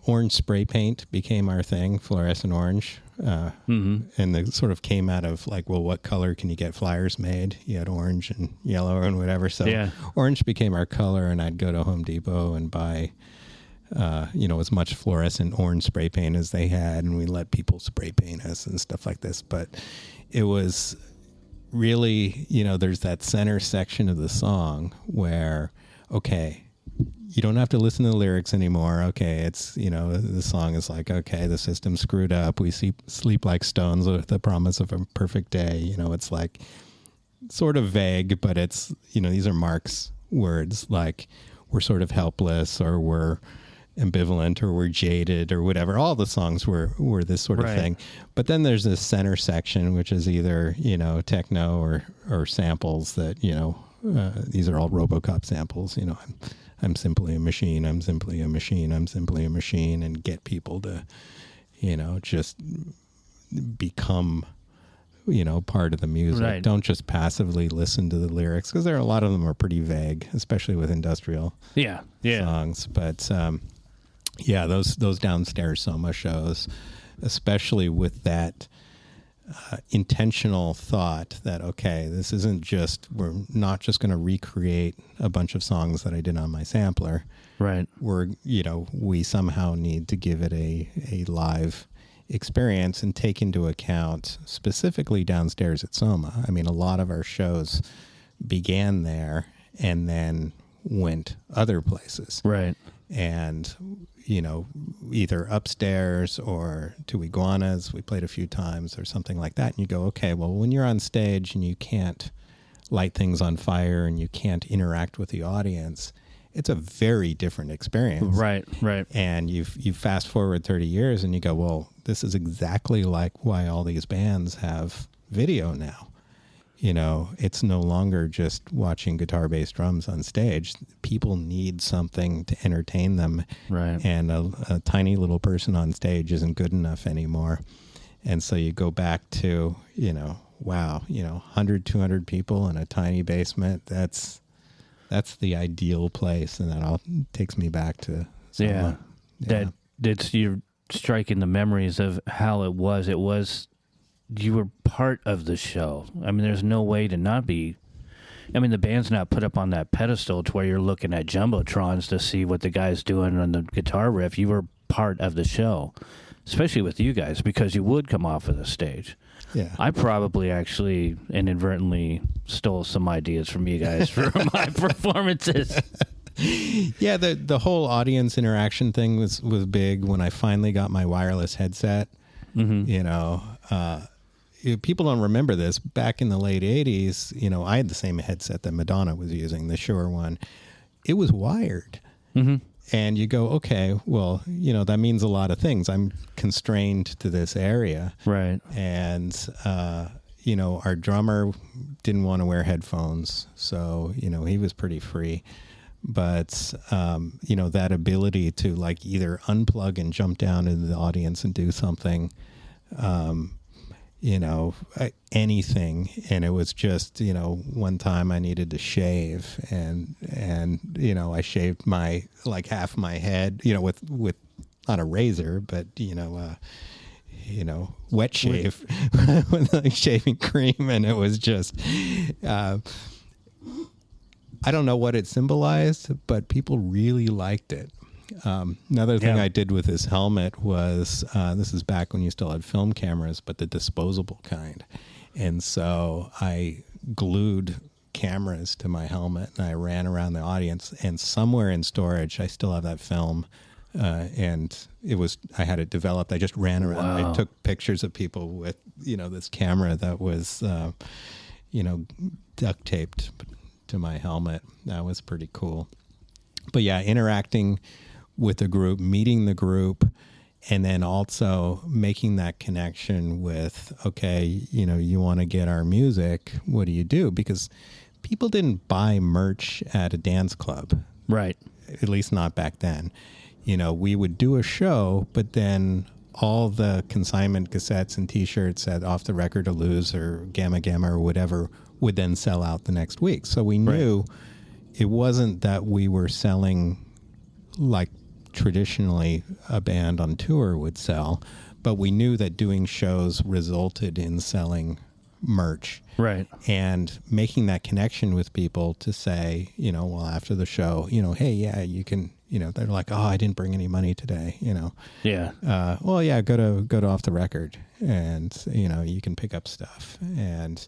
orange spray paint became our thing, fluorescent orange. And it sort of came out of like, well, what color can you get flyers made? You had orange and yellow and whatever. So orange became our color, and I'd go to Home Depot and buy as much fluorescent orange spray paint as they had, and we let people spray paint us and stuff like this. But it was really, there's that center section of the song where, okay, you don't have to listen to the lyrics anymore. Okay, it's, the song is like, okay, the system's screwed up. We sleep like stones with the promise of a perfect day. It's like sort of vague, but it's, these are Mark's words, like we're sort of helpless, or we're ambivalent, or we're jaded, or whatever. All the songs were this sort of thing. But then there's this center section, which is either, techno or samples that, these are all RoboCop samples. I'm simply a machine. I'm simply a machine. I'm simply a machine, and get people to, just become, part of the music. Right. Don't just passively listen to the lyrics, because a lot of them are pretty vague, especially with industrial songs. But, those downstairs Soma shows, especially with that intentional thought that, okay, this isn't just, we're not just going to recreate a bunch of songs that I did on my sampler. Right. We somehow need to give it a live experience and take into account specifically downstairs at Soma. I mean, a lot of our shows began there and then went other places. Right. And, either upstairs or to Iguanas, we played a few times or something like that. And you go, okay, well, when you're on stage and you can't light things on fire and you can't interact with the audience, it's a very different experience. Right. And you fast forward 30 years and you go, well, this is exactly like why all these bands have video now. You know, it's no longer just watching guitar, bass, drums on stage. People need something to entertain them. Right. And a tiny little person on stage isn't good enough anymore. And so you go back to, you know, wow, you know, 100, 200 people in a tiny basement. That's the ideal place. And that all takes me back to someone. That's you're striking the memories of how it was. It was, you were part of the show. I mean, there's no way to not be. I mean, the band's not put up on that pedestal to where you're looking at jumbotrons to see what the guy's doing on the guitar riff. You were part of the show, especially with you guys, because you would come off of the stage. Yeah. I probably actually inadvertently stole some ideas from you guys for my performances. Yeah, the whole audience interaction thing was big when I finally got my wireless headset. Mm-hmm. You know, people don't remember this. Back in the late 80s, you know, I had the same headset that Madonna was using, the Shure one. It was wired. Mm-hmm. And you go, okay, well, you know, that means a lot of things. I'm constrained to this area. Right. And, you know, our drummer didn't want to wear headphones. So, you know, he was pretty free. But, you know, that ability to like either unplug and jump down into the audience and do something, you know, anything. And it was just, you know, one time I needed to shave and, you know, I shaved like half my head, you know, with not a razor, but, you know, wet shave with like shaving cream. And it was just, I don't know what it symbolized, but people really liked it. Another thing I did with this helmet was, this is back when you still had film cameras, but the disposable kind. And so I glued cameras to my helmet and I ran around the audience, and somewhere in storage, I still have that film. And I had it developed. I just ran around. Wow. I took pictures of people with, you know, this camera that was, you know, duct taped to my helmet. That was pretty cool. But yeah, interacting with the group, meeting the group, and then also making that connection with, okay, you know, you want to get our music, what do you do? Because people didn't buy merch at a dance club. Right. At least not back then. You know, we would do a show, but then all the consignment cassettes and T-shirts at Off the Record to Lose or Gamma Gamma or whatever would then sell out the next week. So we knew it wasn't that we were selling like traditionally a band on tour would sell, but we knew that doing shows resulted in selling merch. Right. And making that connection with people to say, you know, well, after the show, you know, hey, yeah, you can, you know, they're like, oh, I didn't bring any money today, you know. Yeah. Well, yeah, go to Off the Record and, you know, you can pick up stuff. And,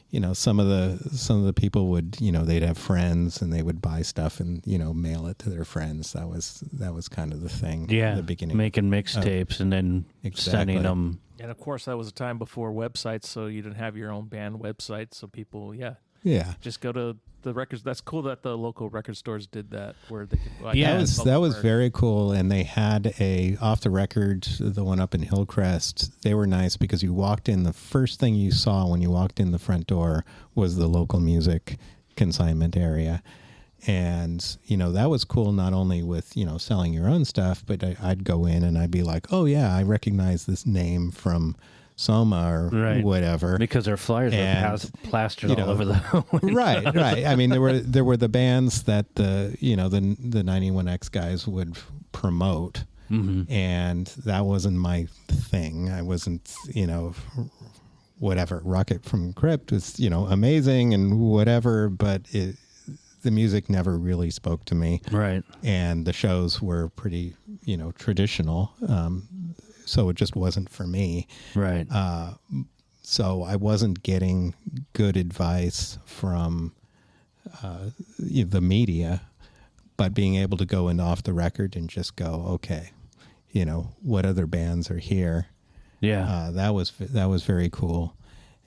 you know, some of the people would, you know, they'd have friends and they would buy stuff and, you know, mail it to their friends. That was kind of the thing. Yeah. At the beginning. Making mixtapes and then sending them. And of course, that was a time before websites, so you didn't have your own band website. So people, just go to the records. That's cool that the local record stores did that, where they could. That was very cool. And they had a Off the Record, the one up in Hillcrest. They were nice because you walked in. The first thing you saw when you walked in the front door was the local music consignment area. And, you know, that was cool not only with, you know, selling your own stuff, but I'd go in and I'd be like, oh, yeah, I recognize this name from Soma or whatever. Because their flyers were plastered all over the window. Right. I mean, there were the bands that the 91X guys would promote, and that wasn't my thing. I wasn't, you know, whatever. Rocket from Crypt was, you know, amazing and whatever, but the music never really spoke to me. Right. And the shows were pretty, you know, traditional. So it just wasn't for me. Right. So I wasn't getting good advice from the media, but being able to go into Off the Record and just go, okay, you know, what other bands are here? Yeah. That was very cool.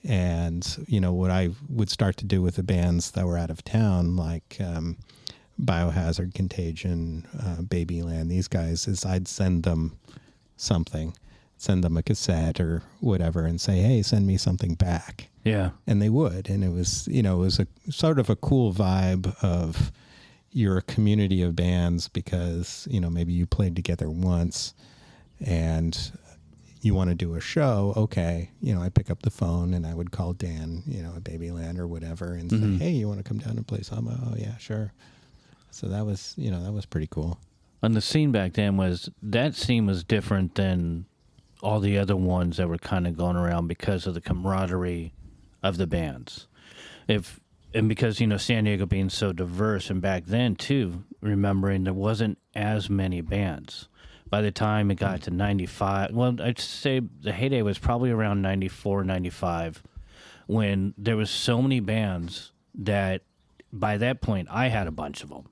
And, what I would start to do with the bands that were out of town, like Biohazard, Contagion, Babyland, these guys, is I'd send them something, send them a cassette or whatever, and say, hey, send me something back. Yeah. And they would. And it was, it was a sort of a cool vibe of you're a community of bands because, maybe you played together once and you want to do a show. Okay. I pick up the phone and I would call Dan, at Babyland or whatever and say, hey, you want to come down and play Samba? Oh yeah, sure. So that was, that was pretty cool. And the scene back then was different than all the other ones that were kind of going around because of the camaraderie of the bands. Because, San Diego being so diverse, and back then, too, remembering there wasn't as many bands. By the time it got to 95, well, I'd say the heyday was probably around 94, 95, when there was so many bands that by that point, I had a bunch of them.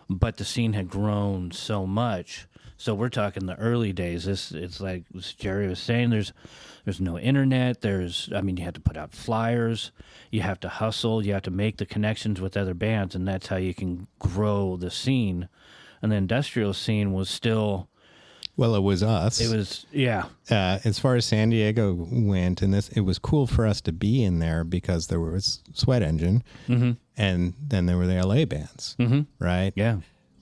But the scene had grown so much. So we're talking the early days. It's like Jerry was saying, there's no internet. You have to put out flyers. You have to hustle. You have to make the connections with other bands, and that's how you can grow the scene. And the industrial scene was still... Well, it was us. It was, yeah. As far as San Diego went, and it was cool for us to be in there because there was Sweat Engine, and then there were the LA bands, right? Yeah.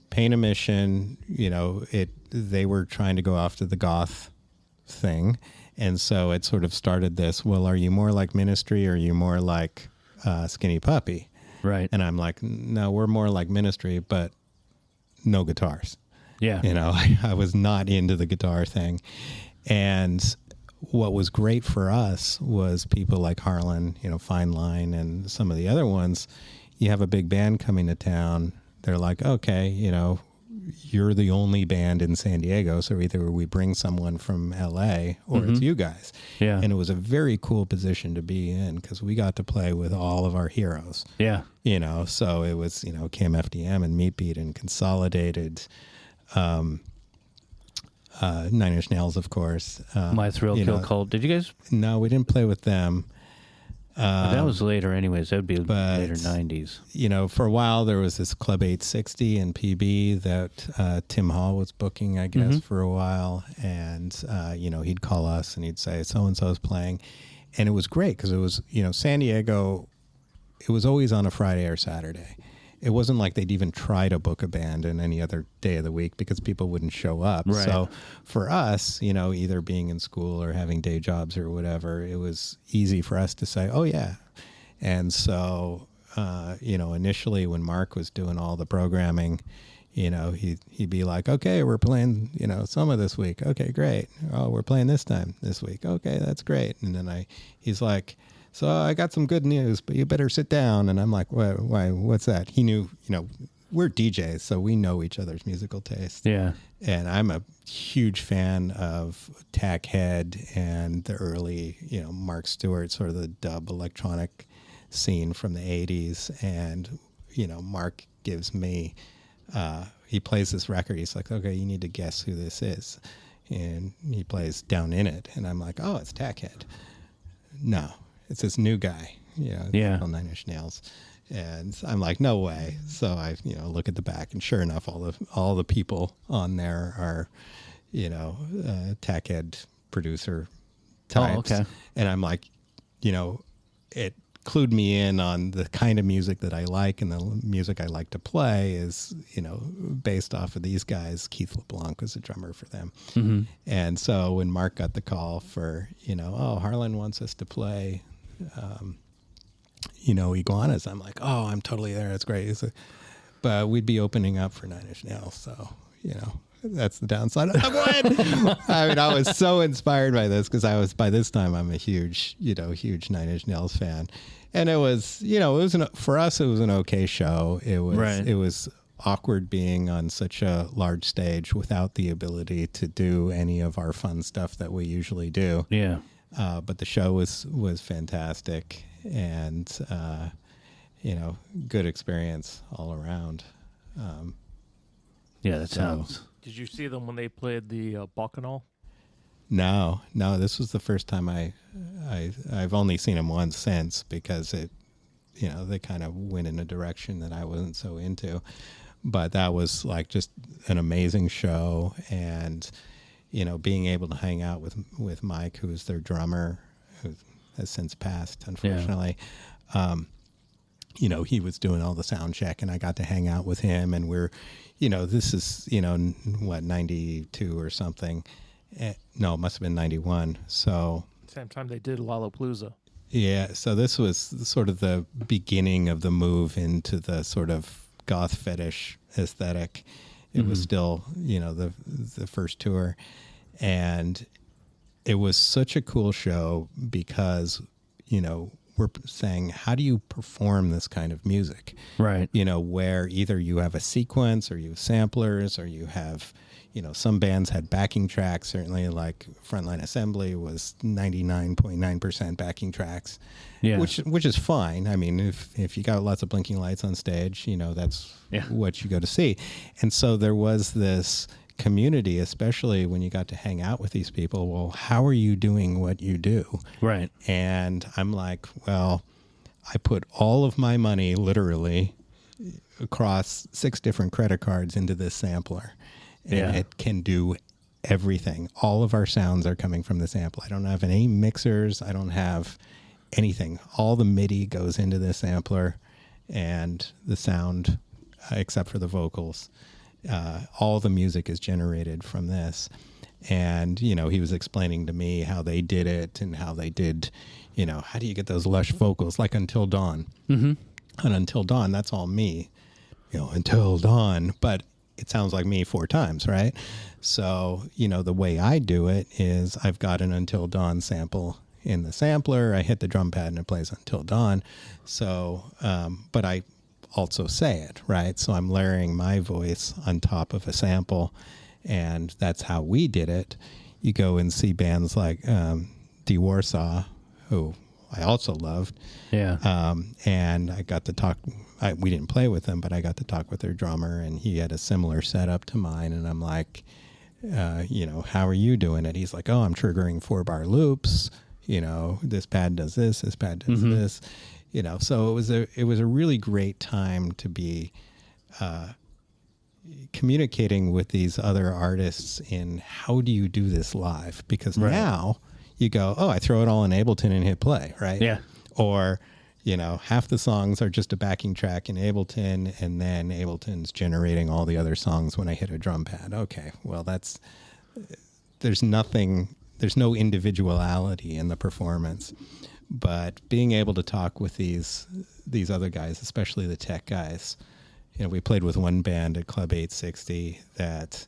Pain Emission, they were trying to go off to the goth thing. And so it sort of started this, well, are you more like Ministry or are you more like Skinny Puppy? Right. And I'm like, no, we're more like Ministry, but no guitars. Yeah. I was not into the guitar thing. And what was great for us was people like Harlan, Fine Line, and some of the other ones. You have a big band coming to town. They're like, okay, you're the only band in San Diego, so either we bring someone from LA or it's you guys. Yeah. And it was a very cool position to be in because we got to play with all of our heroes. Yeah. So it was, KMFDM and Meatbeat and Consolidated, 9 Inch Nails, of course. My Thrill Kill Cult. Did you guys? No, we didn't play with them. That was later anyways. That would be later 90s. For a while there was this Club 860 in PB that Tim Hall was booking, I guess, for a while. And, he'd call us and he'd say, so-and-so's playing. And it was great because it was, San Diego, it was always on a Friday or Saturday. It wasn't like they'd even try to book a band in any other day of the week because people wouldn't show up. Right. So for us, either being in school or having day jobs or whatever, it was easy for us to say, oh, yeah. And so, initially when Mark was doing all the programming, he'd be like, okay, we're playing, Summer this week. Okay, great. Oh, we're playing this time this week. Okay, that's great. And then he's like, so I got some good news, but you better sit down. And I'm like, why, what's that? He knew, we're DJs, so we know each other's musical taste. Yeah. And I'm a huge fan of Tack Head and the early, Mark Stewart, sort of the dub electronic scene from the 80s. And, Mark gives me, he plays this record. He's like, okay, you need to guess who this is. And he plays Down In It. And I'm like, oh, it's Tack Head. No. It's this new guy, on 9 Inch Nails. And I'm like, no way. So I, look at the back and sure enough, all the people on there are, Tack Head producer types. Oh, okay. And I'm like, it clued me in on the kind of music that I like, and the music I like to play is, based off of these guys. Keith LeBlanc was the drummer for them. Mm-hmm. And so when Mark got the call for, Harlan wants us to play, Iguanas, I'm like, oh, I'm totally there. That's great. But we'd be opening up for 9 Inch Nails. So, that's the downside. I was so inspired by this because by this time I'm a huge 9 Inch Nails fan. And it was, for us, it was an okay show. It was, right. It was awkward being on such a large stage without the ability to do any of our fun stuff that we usually do. Yeah. But the show was fantastic and, good experience all around. Yeah, that sounds... Did you see them when they played the Bacchanal? No, this was the first time I've only seen him once since, because they kind of went in a direction that I wasn't so into. But that was like just an amazing show, and being able to hang out with Mike, who's their drummer, who has since passed, unfortunately. He was doing all the sound check, and I got to hang out with him, and this is 92 or something. No, it must have been 91. So same time they did Lollapalooza. Yeah, so this was sort of the beginning of the move into the sort of goth fetish aesthetic. It was still, the first tour. And it was such a cool show because, we're saying, how do you perform this kind of music? Right. Where either you have a sequence or you have samplers or you have, some bands had backing tracks, certainly like Frontline Assembly was 99.9% backing tracks, which is fine. I mean, if you got lots of blinking lights on stage, that's what you go to see. And so there was this community, especially when you got to hang out with these people. Well, how are you doing what you do? Right. And I'm like, well, I put all of my money literally across 6 different credit cards into this sampler. And it can do everything. All of our sounds are coming from the sample. I don't have any mixers. I don't have anything. All the MIDI goes into this sampler, and the sound, except for the vocals, all the music is generated from this. And, he was explaining to me how they did it and how they did, how do you get those lush vocals like Until Dawn? Mm-hmm. And Until Dawn, that's all me, Until Dawn. But it sounds like me 4 times, right? So, the way I do it is I've got an Until Dawn sample in the sampler. I hit the drum pad and it plays Until Dawn. So, but I also say it, right? So I'm layering my voice on top of a sample, and that's how we did it. You go and see bands like D. Warsaw, who I also loved. Yeah. And I got to talk. We didn't play with them, but I got to talk with their drummer, and he had a similar setup to mine. And I'm like, how are you doing it? He's like, oh, I'm triggering 4-bar loops. This pad does this pad does this. So it was a really great time to be communicating with these other artists in how do you do this live? Because now you go, oh, I throw it all in Ableton and hit play, right? Yeah. Or, half the songs are just a backing track in Ableton, and then Ableton's generating all the other songs when I hit a drum pad. Okay, well, there's no individuality in the performance. But being able to talk with these other guys, especially the tech guys, we played with one band at Club 860 that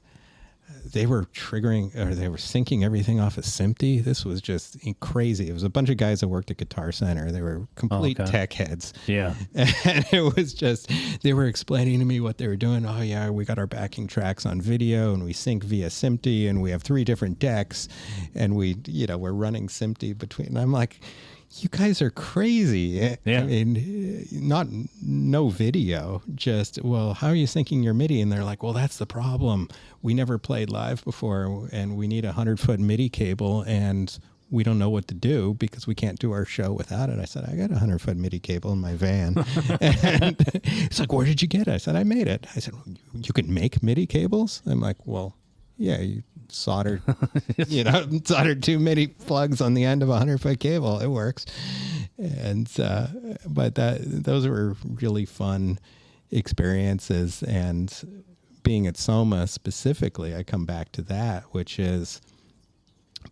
they were syncing everything off of SMPTE. This was just crazy. It was a bunch of guys that worked at Guitar Center. They were complete tech heads. Yeah. And it was just, they were explaining to me what they were doing. Oh yeah, we got our backing tracks on video and we sync via SMPTE, and we have 3 different decks, and we're running SMPTE between. And I'm like, you guys are crazy. Yeah. I mean, no video, just, well, how are you syncing your MIDI? And they're like, well, that's the problem. We never played live before, and we need a 100-foot MIDI cable, and we don't know what to do because we can't do our show without it. I said, I got a 100-foot MIDI cable in my van. And it's like, where did you get it? I said, I made it. I said, you can make MIDI cables? I'm like, well, yeah, you soldered 2 MIDI plugs on the end of a 100-foot cable. It works. And but those were really fun experiences. And being at Soma specifically, I come back to that, which is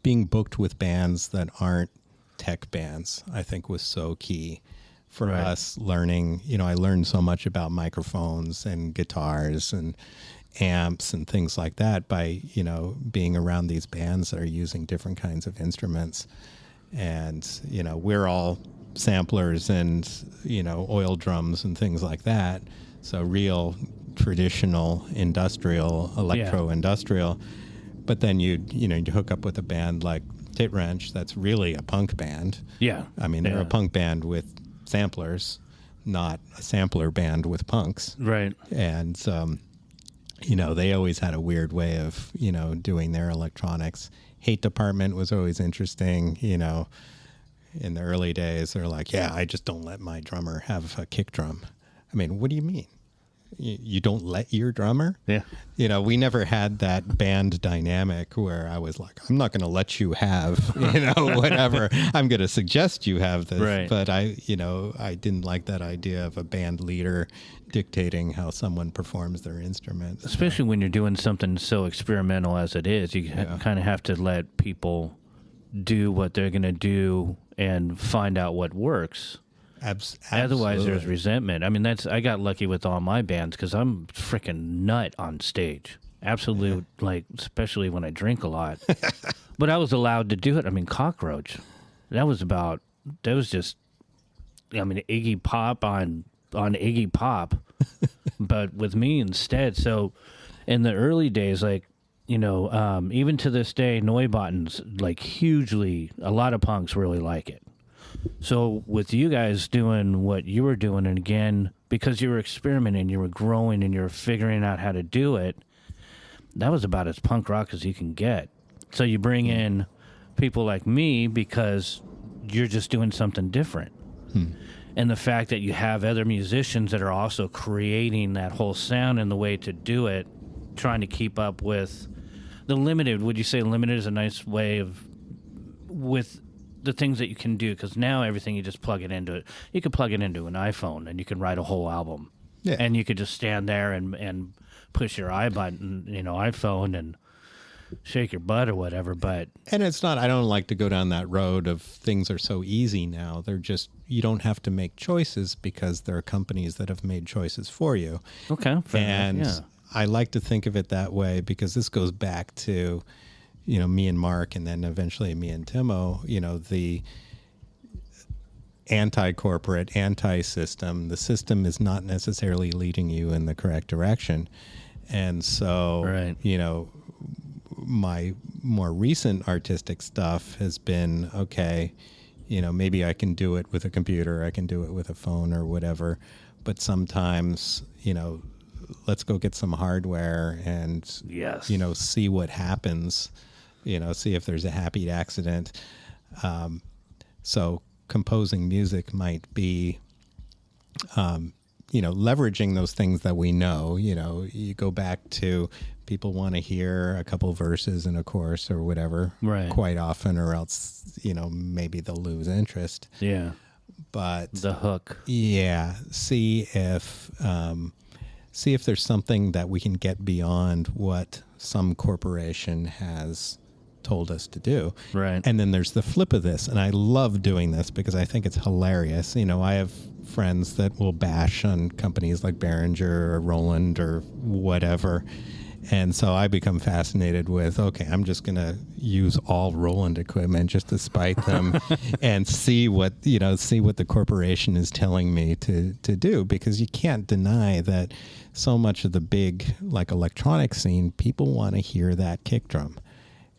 being booked with bands that aren't tech bands, I think was so key for us learning. I learned so much about microphones and guitars and amps and things like that by, being around these bands that are using different kinds of instruments. And, we're all samplers and, oil drums and things like that. So real traditional industrial, electro-industrial. But then you hook up with a band like Tit Wrench that's really a punk band. Yeah. I mean, they're a punk band with samplers, not a sampler band with punks. Right. And they always had a weird way of, doing their electronics. Hate Department was always interesting, in the early days. They're like, yeah, I just don't let my drummer have a kick drum. I mean, what do you mean? You don't let your drummer? Yeah. We never had that band dynamic where I was like, I'm not going to let you have, whatever. I'm going to suggest you have this. Right. But I didn't like that idea of a band leader dictating how someone performs their instruments. Especially when you're doing something so experimental as it is, you kind of have to let people do what they're going to do and find out what works. Absolutely. Otherwise, there's resentment. I mean, I got lucky with all my bands because I'm freaking nut on stage. Absolute, especially when I drink a lot. But I was allowed to do it. I mean, Cockroach. That was just, Iggy Pop on Iggy Pop, but with me instead. So in the early days, even to this day, Neubotten's hugely, a lot of punks really like it. So with you guys doing what you were doing, and again, because you were experimenting, you were growing, and you were figuring out how to do it, that was about as punk rock as you can get. So you bring in people like me because you're just doing something different. And the fact that you have other musicians that are also creating that whole sound and the way to do it, trying to keep up with the limited. Would you say limited is a nice way of with the things that you can do? Because now everything you just plug it into it. You can plug it into an iPhone and you can write a whole album. Yeah. And you could just stand there and push your I button, iPhone, and shake your butt or whatever. But and it's not, I don't like to go down that road of things are so easy now. They're just, you don't have to make choices because there are companies that have made choices for you. Okay. And enough, yeah. I like to think of it that way because this goes back to, me and Mark, and then eventually me and Timo, the anti-corporate, anti-system. The system is not necessarily leading you in the correct direction. And so, right. My more recent artistic stuff has been, okay, maybe I can do it with a computer, I can do it with a phone or whatever, but sometimes, let's go get some hardware and, Yes. See what happens, see if there's a happy accident. So composing music might be, leveraging those things that we know. You go back to people want to hear a couple verses in a chorus or whatever, right, quite often, or else, maybe they'll lose interest. Yeah. But the hook. Yeah. See if there's something that we can get beyond what some corporation has told us to do. Right. And then there's the flip of this. And I love doing this because I think it's hilarious. I have friends that will bash on companies like Behringer or Roland or whatever. And so I become fascinated with, okay, I'm just going to use all Roland equipment just to spite them and see what the corporation is telling me to do, because you can't deny that so much of the big electronic scene, people want to hear that kick drum.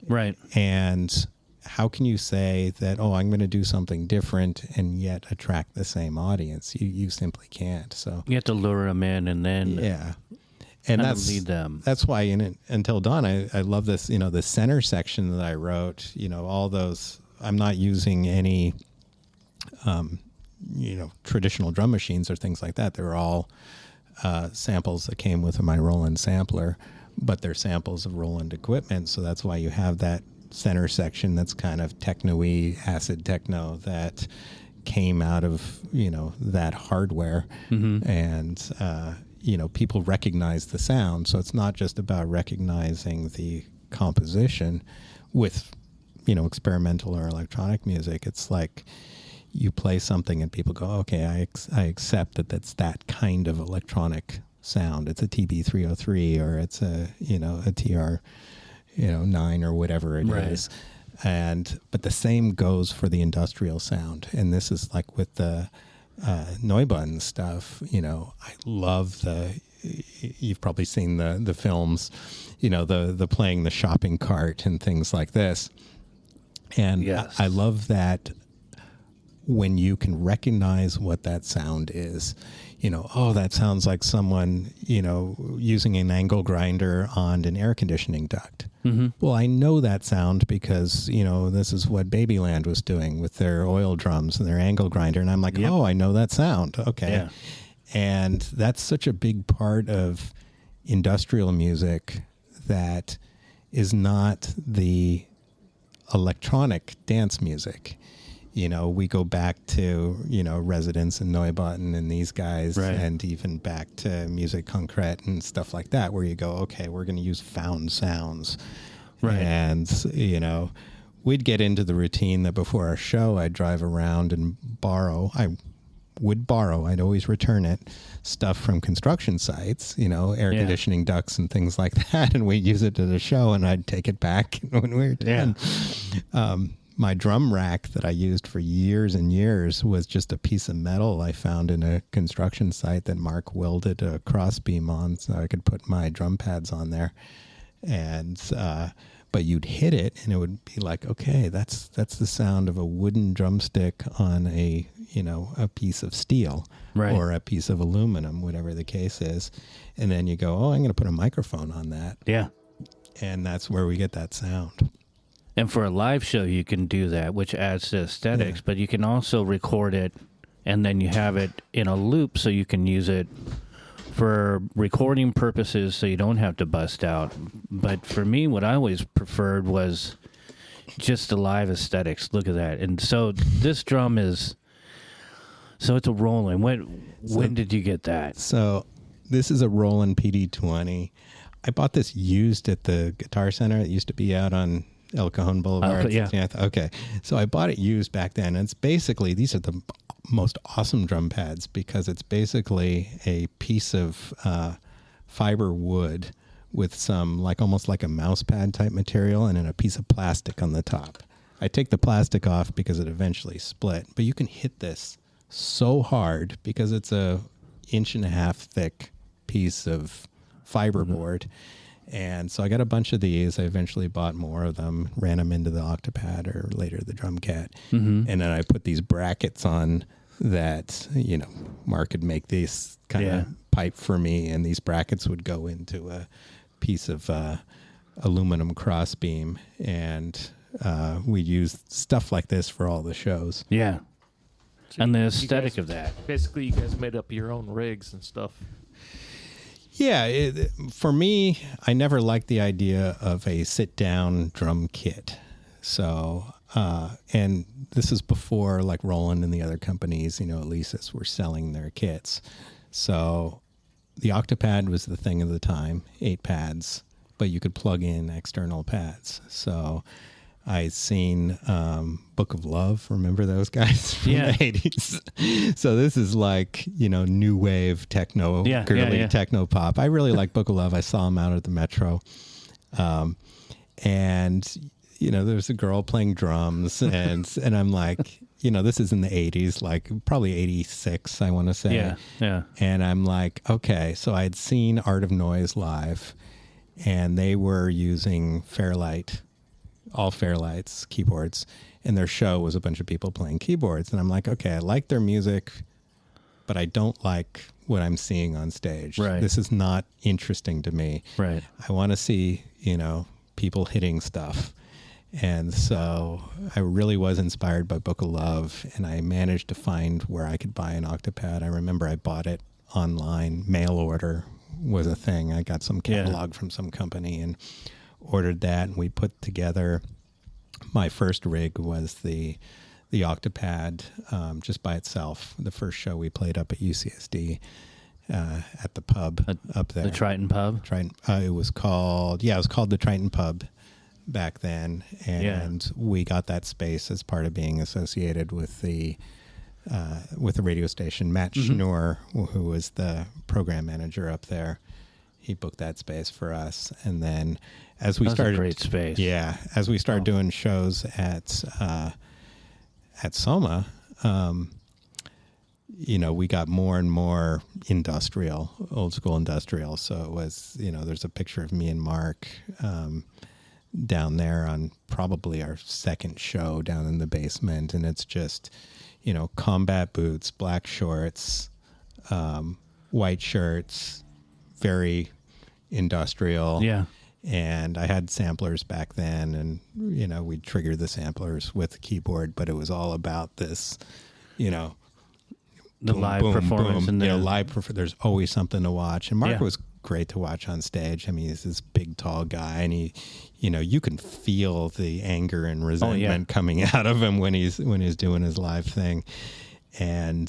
Right. And how can you say that, I'm going to do something different and yet attract the same audience? You simply can't. So you have to lure them in and then and lead them. That's why in Until Dawn, I love this, the center section that I wrote, all those, I'm not using any, traditional drum machines or things like that. They're all samples that came with my Roland sampler, but they're samples of Roland equipment. So that's why you have that center section that's kind of techno-y, acid techno that came out of, that hardware. Mm-hmm. And, people recognize the sound. So it's not just about recognizing the composition with, experimental or electronic music. It's like you play something and people go, okay, I accept that that's that kind of electronic sound. It's a TB303 or it's a TR 9 or whatever it is. But the same goes for the industrial sound. And this is like with the Neubauten stuff. I love you've probably seen the films, the playing the shopping cart and things like this. And yes. I love that when you can recognize what that sound is. oh, that sounds like someone, using an angle grinder on an air conditioning duct. Mm-hmm. Well, I know that sound because, this is what Babyland was doing with their oil drums and their angle grinder. And I'm like, oh, I know that sound. Okay. Yeah. And that's such a big part of industrial music that is not the electronic dance music. We go back to, Residents and Neubauten and these guys, right. and even back to Music Concrete and stuff like that, where you go, okay, we're going to use found sounds. Right. And, we'd get into the routine that before our show, I'd drive around and I'd always return it, stuff from construction sites, air conditioning ducts and things like that. And we'd use it to the show, and I'd take it back when we were done. Yeah. My drum rack that I used for years and years was just a piece of metal I found in a construction site that Mark welded a crossbeam on so I could put my drum pads on there. And, but you'd hit it and it would be like, okay, that's the sound of a wooden drumstick on a piece of steel, right. or a piece of aluminum, whatever the case is. And then you go, oh, I'm going to put a microphone on that. Yeah. And that's where we get that sound. And for a live show, you can do that, which adds to aesthetics, but you can also record it and then you have it in a loop so you can use it for recording purposes so you don't have to bust out. But for me, what I always preferred was just the live aesthetics. Look at that. And so this drum is, so it's a Roland. When did you get that? So this is a Roland PD-20. I bought this used at the Guitar Center. It used to be out on El Cajon Boulevard. Yeah. Okay. So I bought it used back then. And it's basically, these are the most awesome drum pads because it's basically a piece of fiber wood with some almost like a mouse pad type material and then a piece of plastic on the top. I take the plastic off because it eventually split, but you can hit this so hard because it's a 1.5 inch thick piece of fiberboard. And so I got a bunch of these. I eventually bought more of them, ran them into the Octopad or later the Drum Cat. And then I put these brackets on that, Mark could make this kind of pipe for me. And these brackets would go into a piece of aluminum crossbeam. And we used stuff like this for all the shows. Yeah. So and the aesthetic of that. Basically, you guys made up your own rigs and stuff. Yeah, for me, I never liked the idea of a sit-down drum kit. So, and this is before Roland and the other companies, Alesis were selling their kits. So the Octopad was the thing of the time, 8 pads, but you could plug in external pads. So I'd seen Book of Love. Remember those guys from the 80s? So this is new wave techno, girly techno pop. I really like Book of Love. I saw them out at the Metro. And, there's a girl playing drums. And I'm like, this is in the 80s, probably 86, I want to say. Yeah. And I'm like, okay. So I'd seen Art of Noise live. And they were using Fairlight. All Fairlights keyboards, and their show was a bunch of people playing keyboards. And I'm like, okay, I like their music, but I don't like what I'm seeing on stage. Right. This is not interesting to me. Right. I want to see, people hitting stuff. And so I really was inspired by Book of Love, and I managed to find where I could buy an Octopad. I remember I bought it online. Mail order was a thing. I got some catalog from some company and ordered that, and we put together, my first rig was the Octopad just by itself. The first show we played up at UCSD at the pub up there. The Triton Pub? It was called the Triton Pub back then, and we got that space as part of being associated with the radio station. Matt Schnur, who was the program manager up there, he booked that space for us. And then as we started, a great space. Yeah. As we started doing shows at Soma, we got more and more old school industrial. So it was, there's a picture of me and Mark, down there on probably our second show down in the basement. And it's just, combat boots, black shorts, white shirts, very industrial. Yeah. And I had samplers back then, and, we'd trigger the samplers with the keyboard, but it was all about this, The boom, live boom, performance. boom. And There's always something to watch. And Mark Yeah. was great to watch on stage. I mean, he's this big, tall guy, and he, you can feel the anger and resentment coming out of him when he's doing his live thing. And,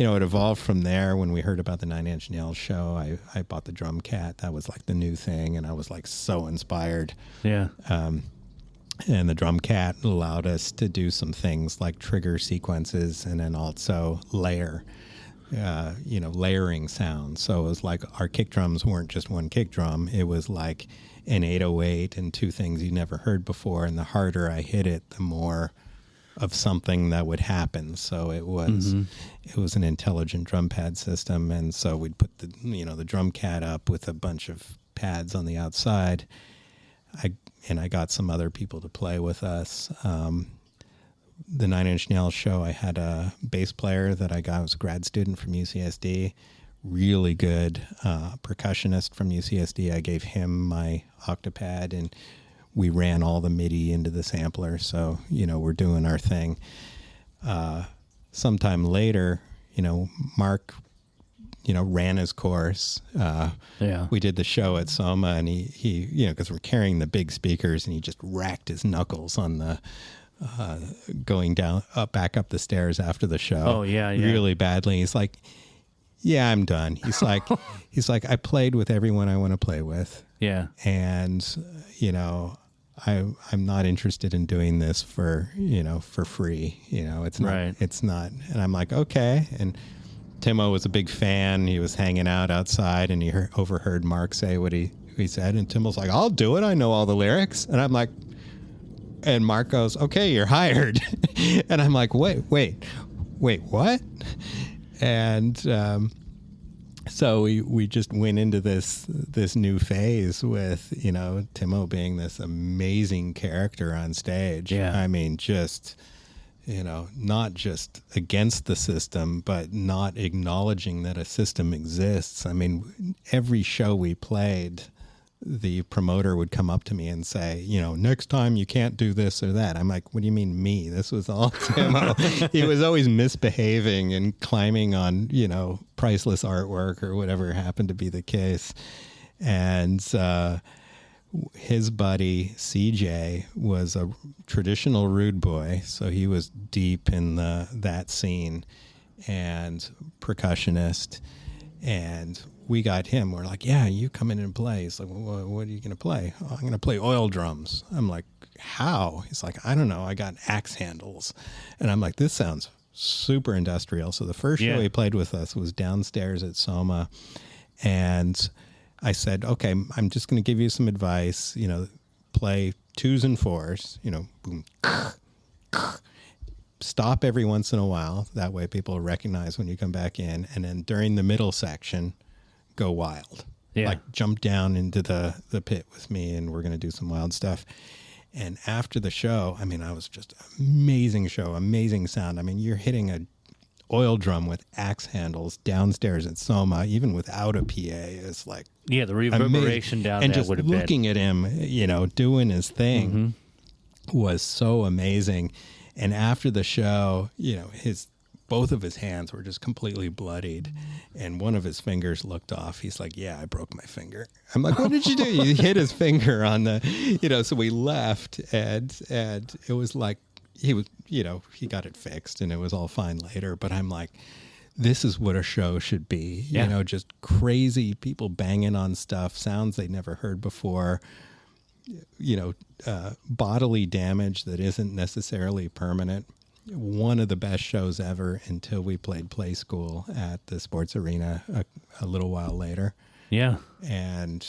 it evolved from there. When we heard about the 9 Inch Nails show, I bought the drum cat. That was like the new thing. And I was like so inspired. Yeah. And the drum cat allowed us to do some things like trigger sequences and then also layering sounds. So it was like our kick drums weren't just one kick drum. It was like an 808 and two things you never heard before. And the harder I hit it, the more of something that would happen. So it was an intelligent drum pad system. And so we'd put the drum cat up with a bunch of pads on the outside. I got some other people to play with us. The 9 Inch Nails show, I had a bass player that I got, was a grad student from UCSD, really good percussionist from UCSD. I gave him my Octapad, and we ran all the MIDI into the sampler. So, we're doing our thing. Sometime later, Mark, ran his course. We did the show at Soma, and he because we're carrying the big speakers, and he just racked his knuckles on the going back up the stairs after the show. Oh yeah. Really badly. He's like, yeah, I'm done. He's like, I played with everyone I want to play with. Yeah. And, I'm not interested in doing this for free. It's not, Right. It's not. And I'm like, okay. And Timo was a big fan. He was hanging out outside, and he overheard Mark say what he said. And Timo's like, I'll do it. I know all the lyrics. And I'm like, and Mark goes, okay, you're hired. And I'm like, wait, what? And so we just went into this new phase with, Timo being this amazing character on stage. Yeah. I mean, just, not just against the system, but not acknowledging that a system exists. I mean, every show we played, the promoter would come up to me and say, next time you can't do this or that. I'm like, what do you mean me? This was all Timo. He was always misbehaving and climbing on, priceless artwork or whatever happened to be the case. And his buddy CJ was a traditional rude boy, so he was deep in that scene, and percussionist. And we got him. We're like, yeah, you come in and play. He's like, well, what are you going to play? Oh, I'm going to play oil drums. I'm like, how? He's like, I don't know. I got axe handles. And I'm like, this sounds super industrial. So the first show he played with us was downstairs at Soma. And I said, okay, I'm just going to give you some advice. Play 2s and 4s, boom, stop every once in a while. That way people will recognize when you come back in. And then during the middle section, go wild. Yeah. Like jump down into the pit with me, and we're going to do some wild stuff. And after the show, I mean, I was just amazing show, amazing sound. I mean, you're hitting a oil drum with axe handles downstairs at Soma, even without a PA, is like the reverberation down and there just would have been. looking at him, doing his thing was so amazing. And after the show, both of his hands were just completely bloodied, and one of his fingers looked off. He's like, yeah, I broke my finger. I'm like, what did you do? You hit his finger on the, so we left, and it was like, he was, he got it fixed, and it was all fine later. But I'm like, this is what a show should be, just crazy people banging on stuff, sounds they never heard before, bodily damage that isn't necessarily permanent. One of the best shows ever until we played Play School at the Sports Arena a little while later. Yeah. And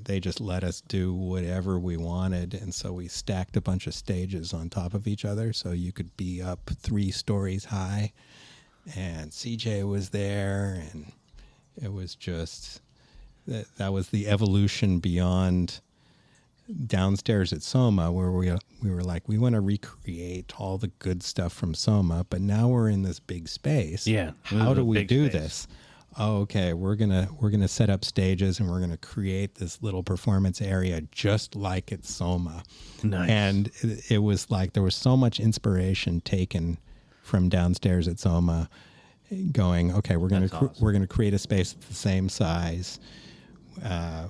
they just let us do whatever we wanted. And so we stacked a bunch of stages on top of each other, so you could be up 3 stories high. And CJ was there, and it was just, that was the evolution beyond downstairs at Soma, where we were like, we want to recreate all the good stuff from Soma, but now we're in this big space. Yeah. How do we do space. this? Oh, okay, we're gonna set up stages and we're gonna create this little performance area just like at Soma. Nice. And it was like there was so much inspiration taken from downstairs at Soma, going, okay, we're gonna create a space the same size.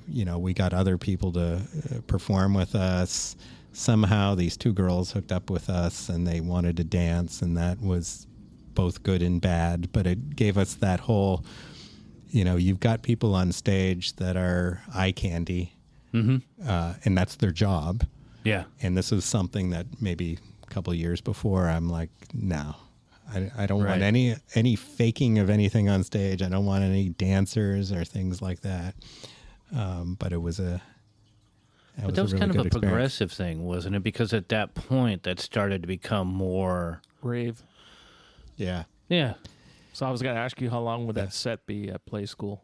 We got other people to perform with us. Somehow these two girls hooked up with us and they wanted to dance, and that was both good and bad, but it gave us that whole, you've got people on stage that are eye candy, and that's their job. Yeah. And this is something that maybe a couple of years before, I'm like, no, I don't want any faking of anything on stage. I don't want any dancers or things like that. But it was that was kind really of a good experience. progressive thing, wasn't it? Because at that point, that started to become more Rave. Yeah. Yeah. So I was going to ask you, how long would that set be at Play School?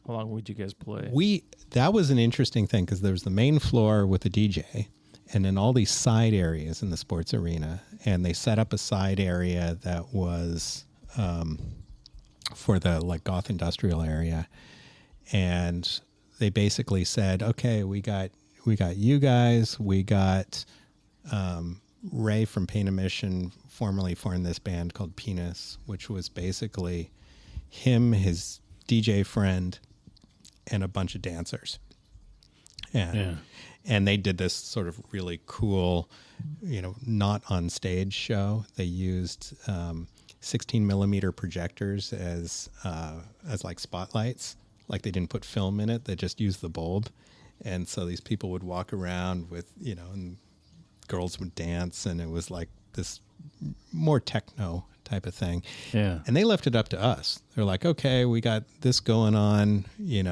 How long would you guys play? That was an interesting thing because there was the main floor with the DJ and then all these side areas in the sports arena. And they set up a side area that was for the goth industrial area. And they basically said, okay, we got you guys, we got Ray from Pain Emission formerly formed this band called Penis, which was basically him, his DJ friend, and a bunch of dancers. And they did this sort of really cool, not on stage show. They used 16 millimeter projectors as like spotlights. Like they didn't put film in it. They just used the bulb. And so these people would walk around with, and girls would dance, and it was like this more techno type of thing. Yeah. And they left it up to us. They're like, okay, we got this going on, you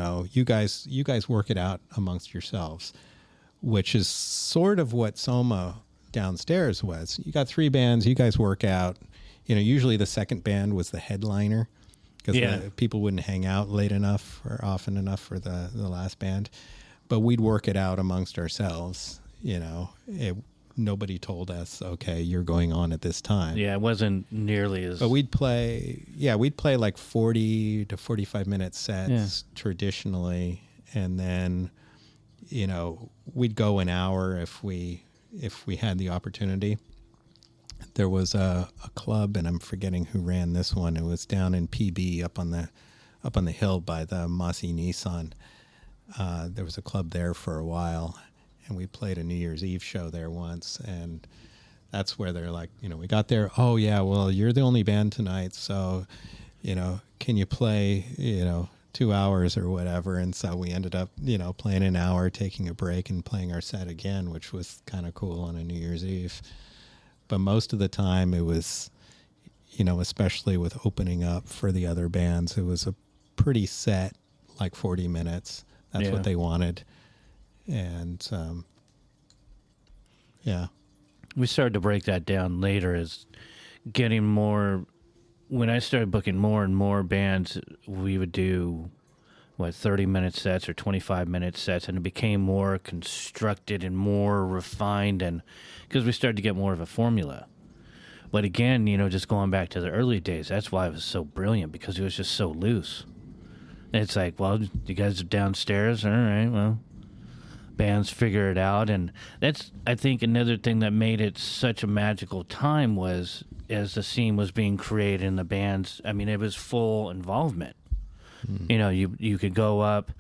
guys work it out amongst yourselves, which is sort of what Soma downstairs was. You got three bands, you guys work out. Usually the second band was the headliner because people wouldn't hang out late enough or often enough for the last band. But we'd work it out amongst ourselves, nobody told us, okay, you're going on at this time. Yeah, it wasn't nearly as... But we'd play like 40 to 45 minute sets traditionally. And then, we'd go an hour if we had the opportunity. There was a club, and I'm forgetting who ran this one. It was down in PB up on the hill by the Mossy Nissan. There was a club there for a while. And we played a New Year's Eve show there once, and that's where they're like, we got there. Oh yeah, well, you're the only band tonight, so, can you play, 2 hours or whatever? And so we ended up, playing an hour, taking a break, and playing our set again, which was kind of cool on a New Year's Eve. But most of the time, it was, especially with opening up for the other bands, it was a pretty set, like 40 minutes. That's what they wanted. And we started to break that down later as getting more. When I started booking more and more bands, we would do 30-minute sets or 25-minute sets, and it became more constructed and more refined, and because we started to get more of a formula. But again, just going back to the early days, that's why it was so brilliant, because it was just so loose. And it's like, well, you guys are downstairs, all right, well. Bands figure it out, and that's, I think, another thing that made it such a magical time was as the scene was being created in the bands. I mean, it was full involvement. You could go up,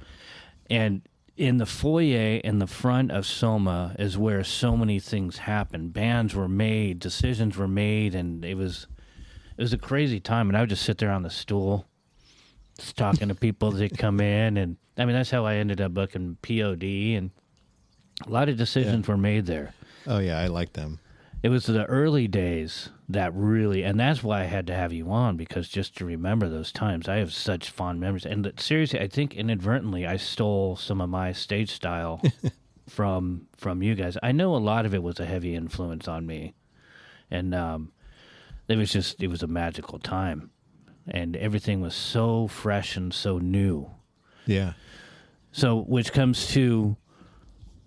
and in the foyer in the front of Soma is where so many things happened. Bands were made, decisions were made, and it was a crazy time. And I would just sit there on the stool, just talking to people that come in, and I mean, that's how I ended up booking POD, and a lot of decisions were made there. Oh, yeah, I like them. It was the early days that really, and that's why I had to have you on, because just to remember those times, I have such fond memories. And seriously, I think inadvertently I stole some of my stage style from you guys. I know a lot of it was a heavy influence on me. And it was a magical time. And everything was so fresh and so new. Yeah. So, which comes to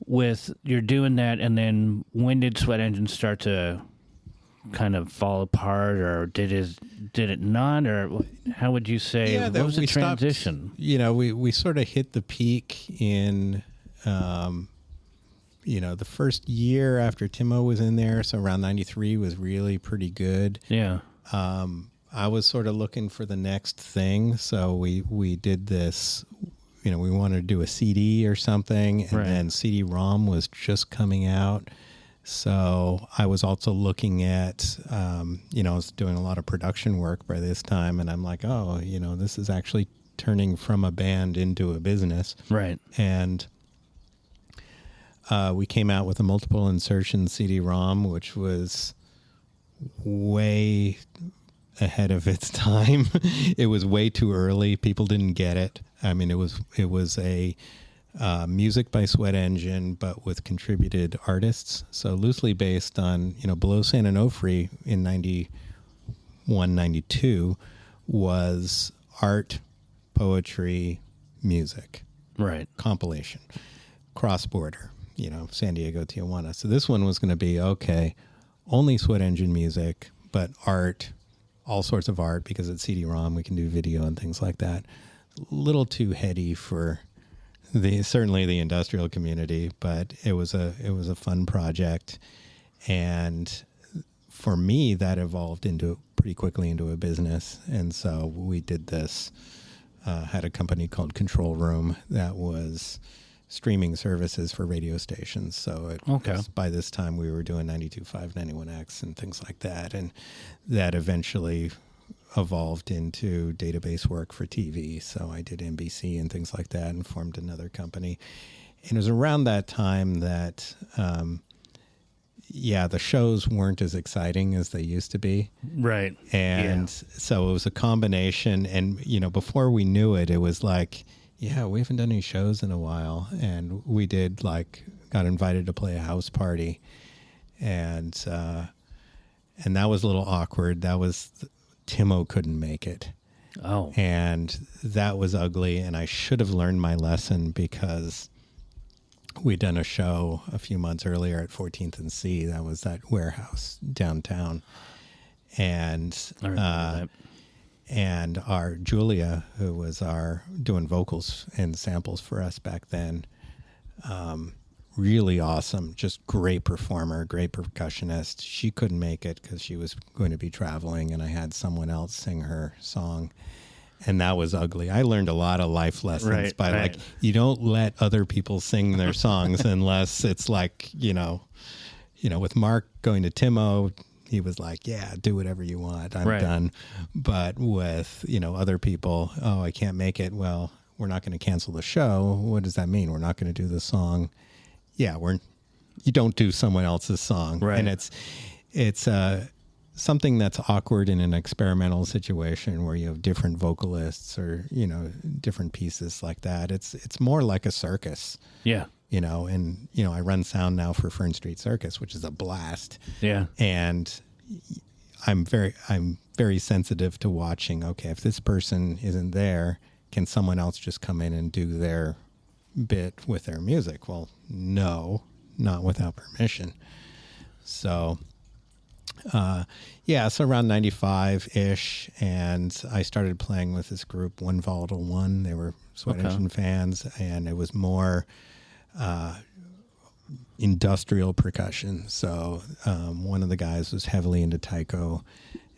with you're doing that, and then when did Sweat Engine start to kind of fall apart, or did it not, or how would you say what was the transition? Stopped, we sort of hit the peak in the first year after Timo was in there, so around 93 was really pretty good. Yeah. I was sort of looking for the next thing, so we did this. We wanted to do a CD or something, and then CD-ROM was just coming out. So I was also looking at, I was doing a lot of production work by this time, and I'm like, this is actually turning from a band into a business. Right. And we came out with a multiple insertion CD-ROM, which was way ahead of its time. It was way too early. People didn't get it. I mean, it was a music by Sweat Engine, but with contributed artists. So loosely based on, Below San Onofre in 91, 92 was art, poetry, music. Right. Compilation. Cross-border, San Diego, Tijuana. So this one was going to be, only Sweat Engine music, but art, all sorts of art, because it's CD-ROM, we can do video and things like that. A little too heady for certainly the industrial community, but it was a fun project, and for me that evolved pretty quickly into a business. And so we did this, had a company called Control Room that was streaming services for radio stations. So by this time we were doing 92.5, 91X and things like that, and that eventually evolved into database work for TV. So I did NBC and things like that and formed another company. And it was around that time that, the shows weren't as exciting as they used to be. Right. And so it was a combination. And, before we knew it, it was like, we haven't done any shows in a while. And we got invited to play a house party. And that was a little awkward. That was... Timo couldn't make it. Oh. And that was ugly, and I should have learned my lesson, because we'd done a show a few months earlier at 14th and C. That was that warehouse downtown. And and our Julia, who was doing vocals and samples for us back then, really awesome, just great performer, great percussionist. She couldn't make it because she was going to be traveling, and I had someone else sing her song, and that was ugly. I learned a lot of life lessons by you don't let other people sing their songs unless it's like, with Mark going to Timo, he was like, do whatever you want. I'm done. But with, other people, I can't make it. Well, we're not going to cancel the show. What does that mean? We're not going to do the song. You don't do someone else's song. Right. And it's something that's awkward in an experimental situation where you have different vocalists or, different pieces like that. It's more like a circus. Yeah. I run sound now for Fern Street Circus, which is a blast. Yeah. And I'm very sensitive to watching, if this person isn't there, can someone else just come in and do their bit with their music? Well, no, not without permission. So so around 95-ish, and I started playing with this group, One Volatile One. They were Sweat Engine fans, and it was more industrial percussion. So one of the guys was heavily into taiko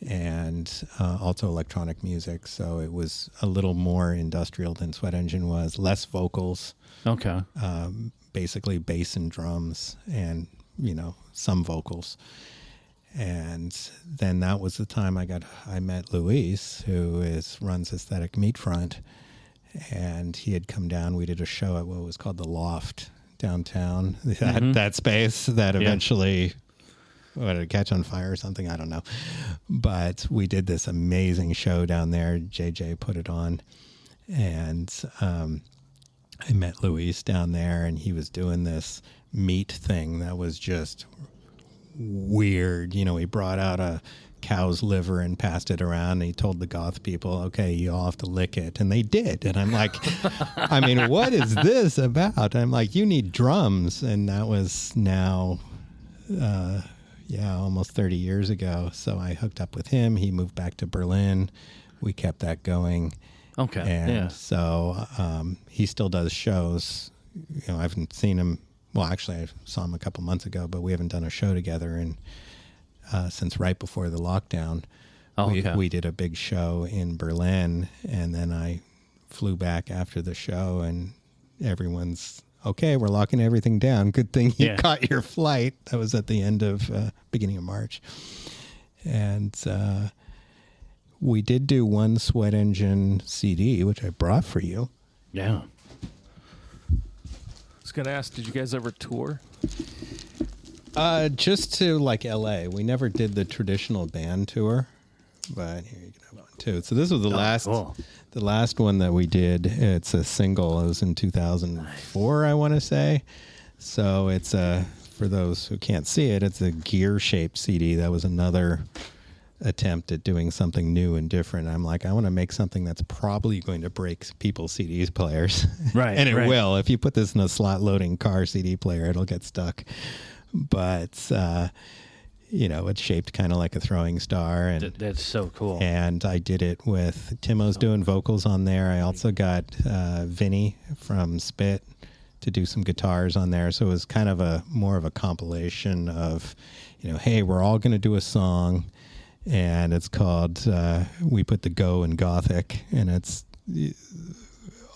and also electronic music. So it was a little more industrial than Sweat Engine was, less vocals. Okay. Basically bass and drums and, some vocals. And then that was the time I met Luis, who runs Aesthetic Meatfront, and he had come down. We did a show at what was called the Loft downtown, that space that eventually, did it catch on fire or something? I don't know. But we did this amazing show down there. JJ put it on, and I met Luis down there, and he was doing this meat thing that was just weird. He brought out a cow's liver and passed it around. And he told the goth people, okay, you all have to lick it. And they did. And I'm like, I mean, what is this about? I'm like, you need drums. And that was now, almost 30 years ago. So I hooked up with him. He moved back to Berlin. We kept that going. Okay. And so he still does shows. You know, I haven't seen him. Well, actually, I saw him a couple months ago, but we haven't done a show together since right before the lockdown. We did a big show in Berlin, and then I flew back after the show, and everyone's, okay, we're locking everything down. Good thing you caught your flight. That was at the end of, beginning of March. And we did do one Sweat Engine CD, which I brought for you. Yeah. I was going to ask, did you guys ever tour? Just to like LA. We never did the traditional band tour, but here you can have one too. So this was the last one that we did. It's a single. It was in 2004, I want to say. So it's for those who can't see it, it's a gear-shaped CD. That was another attempt at doing something new and different. I'm like, I want to make something that's probably going to break people's CDs players. Right. And it will. If you put this in a slot loading car CD player, it'll get stuck. But, it's shaped kind of like a throwing star. And that's so cool. And I did it with Timo's doing vocals on there. I also got Vinny from Spit to do some guitars on there. So it was kind of more of a compilation of, hey, we're all going to do a song. And it's called We Put the Go in Gothic, and it's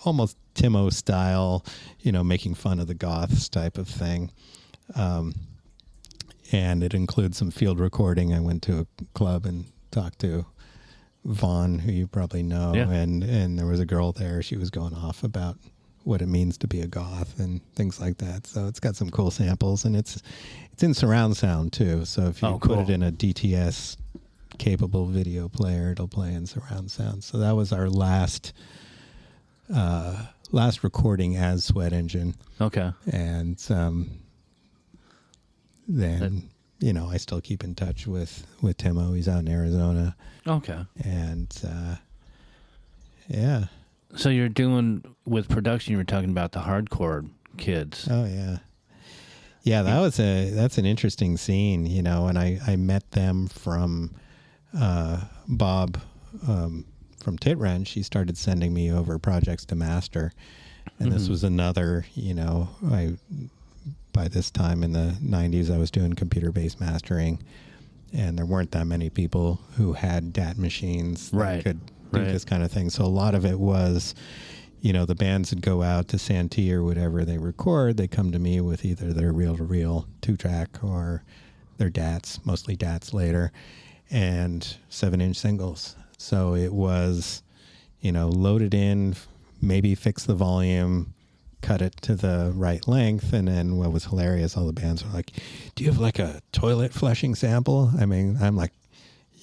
almost Timo style, making fun of the goths type of thing. And it includes some field recording. I went to a club and talked to Vaughn, who you probably know, and there was a girl there. She was going off about what it means to be a goth and things like that. So it's got some cool samples, and it's in surround sound too. So if you put it in a DTS capable video player, it'll play in surround sound. So that was our last recording as Sweat Engine. Okay. And then I still keep in touch with Timo. He's out in Arizona. Okay. And so you're doing with production, you were talking about the hardcore kids. Oh yeah, that's an interesting scene, and I met them from Bob from Tit Wrench. He started sending me over projects to master, and this was another, by this time in the 90s I was doing computer-based mastering, and there weren't that many people who had DAT machines that could do this kind of thing. So a lot of it was, the bands would go out to Santee or whatever they record, they come to me with either their reel-to-reel 2-track or their DATs, mostly DATs later, and 7-inch singles. So it was, loaded in, maybe fix the volume, cut it to the right length. And then what was hilarious, all the bands were like, do you have like a toilet flushing sample? I mean, I'm like,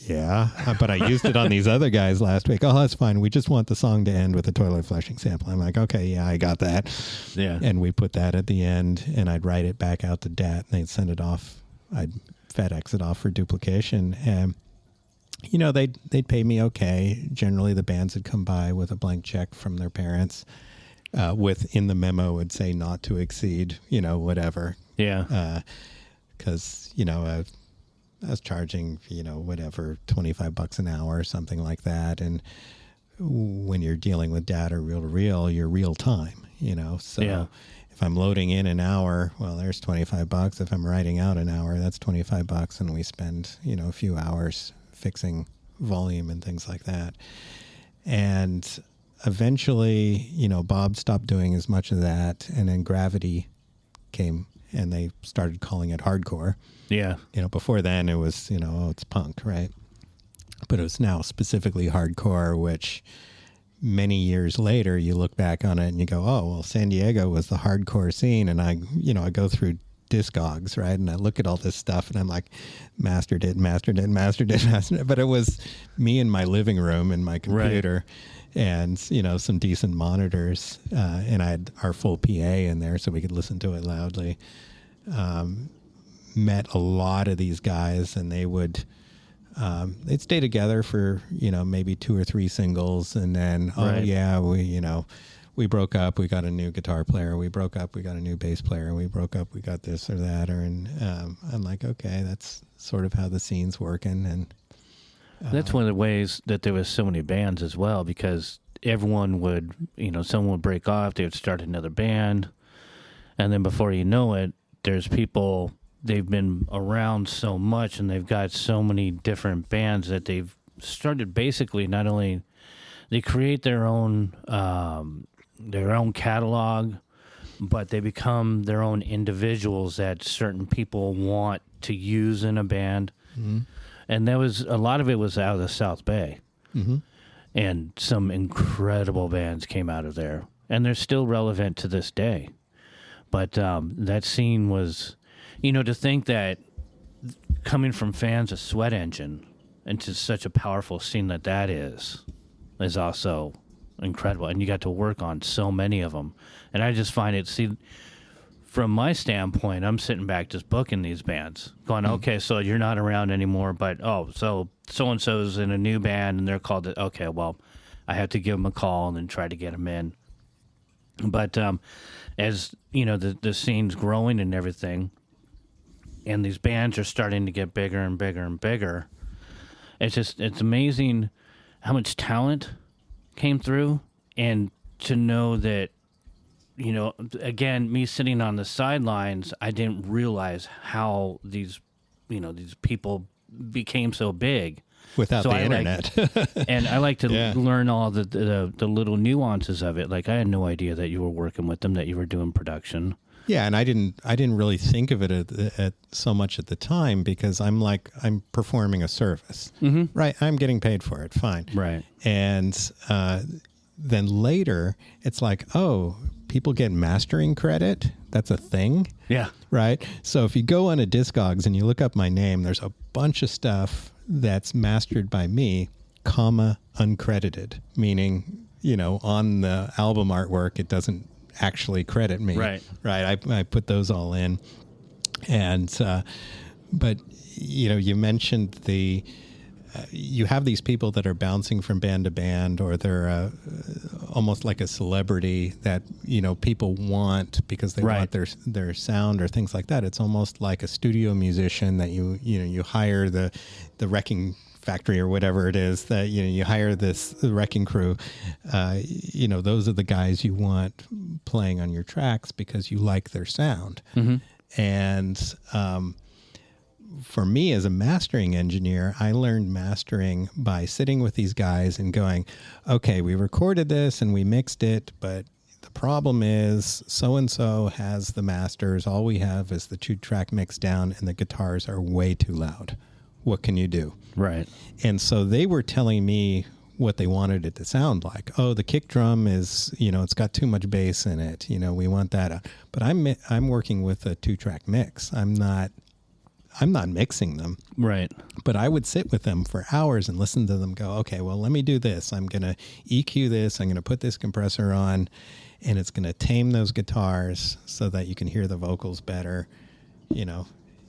yeah, but I used it on these other guys last week. Oh, that's fine. We just want the song to end with a toilet flushing sample. I'm like, okay, yeah, I got that. Yeah. And we put that at the end, and I'd write it back out to DAT, and they'd send it off. I'd FedEx it off for duplication. And they'd pay me okay. Generally, the bands would come by with a blank check from their parents. In the memo would say not to exceed, whatever. Yeah. Because, I was charging, whatever, $25 an hour or something like that. And when you're dealing with data reel-to-reel, you're real time, So if I'm loading in an hour, well, there's $25. If I'm writing out an hour, that's $25. And we spend, a few hours fixing volume and things like that. And eventually, Bob stopped doing as much of that, and then Gravity came, and they started calling it hardcore. Yeah. Before then it was, it's punk, right? But it was now specifically hardcore, which many years later you look back on it and you go, oh, well, San Diego was the hardcore scene. And I go through Discogs, right? And I look at all this stuff and I'm like, mastered it. But it was me in my living room and my computer. Right. And, some decent monitors. And I had our full PA in there so we could listen to it loudly. Met a lot of these guys, and they would they'd stay together for, maybe 2 or 3 singles. And then, we broke up, we got a new guitar player. We broke up, we got a new bass player. We broke up, we got this or that. I'm like, okay, that's sort of how the scene's working. And that's one of the ways that there was so many bands as well, because everyone would, someone would break off, they would start another band. And then before you know it, there's people, they've been around so much and they've got so many different bands that they've started basically not only, they create their own catalog, but they become their own individuals that certain people want to use in a band. Mm-hmm. And a lot of it was out of the South Bay. Mm-hmm. And some incredible bands came out of there. And they're still relevant to this day. But that scene was, to think that coming from fans of Sweat Engine into such a powerful scene that is also incredible. And you got to work on so many of them. And I just find it, from my standpoint, I'm sitting back just booking these bands, going, okay, so you're not around anymore, but, so so-and-so's in a new band, and they're called it. Okay, well, I have to give them a call and then try to get them in. But as, the scene's growing and everything, and these bands are starting to get bigger and bigger and bigger, it's amazing how much talent came through, and to know that, again, me sitting on the sidelines, I didn't realize how these people became so big without the internet. And I like to learn all the little nuances of it. Like, I had no idea that you were working with them, that you were doing production. Yeah, and I didn't really think of it at so much at the time, because I'm performing a service, right? I'm getting paid for it, fine, right? And then later, it's like, oh, people get mastering credit. That's a thing, yeah, right? So if you go on a Discogs and you look up my name, there's a bunch of stuff that's mastered by me, uncredited, meaning on the album artwork it doesn't actually credit me. Right. I put those all in. And, but, you mentioned you have these people that are bouncing from band to band, or they're almost like a celebrity that, people want because they want their sound or things like that. It's almost like a studio musician that you hire the wrecking factory or whatever it is, that you hire the wrecking crew. Those are the guys you want playing on your tracks because you like their sound. Mm-hmm. And for me as a mastering engineer, I learned mastering by sitting with these guys and going, okay, we recorded this and we mixed it, but the problem is so-and-so has the masters. All we have is the 2-track mix down and the guitars are way too loud. What can you do? Right. And so they were telling me what they wanted it to sound like. Oh, the kick drum is, it's got too much bass in it. We want that. But I'm working with a 2-track mix. I'm not mixing them. Right. But I would sit with them for hours and listen to them go, okay, well, let me do this. I'm going to EQ this. I'm going to put this compressor on, and it's going to tame those guitars so that you can hear the vocals better.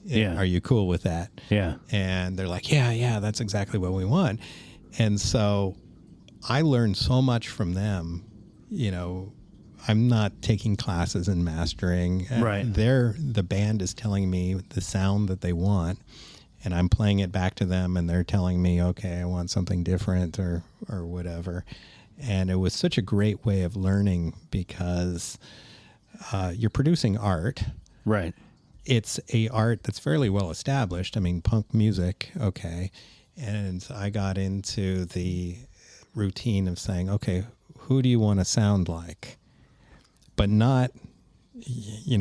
Yeah. Are you cool with that? Yeah. And they're like, yeah, that's exactly what we want. And so I learned so much from them. I'm not taking classes in mastering. Right. The band is telling me the sound that they want, and I'm playing it back to them, and they're telling me, okay, I want something different or whatever. And it was such a great way of learning, because you're producing art. Right. It's a art that's fairly well established. I mean, punk music, okay. And I got into the routine of saying, okay, who do you want to sound like? But not,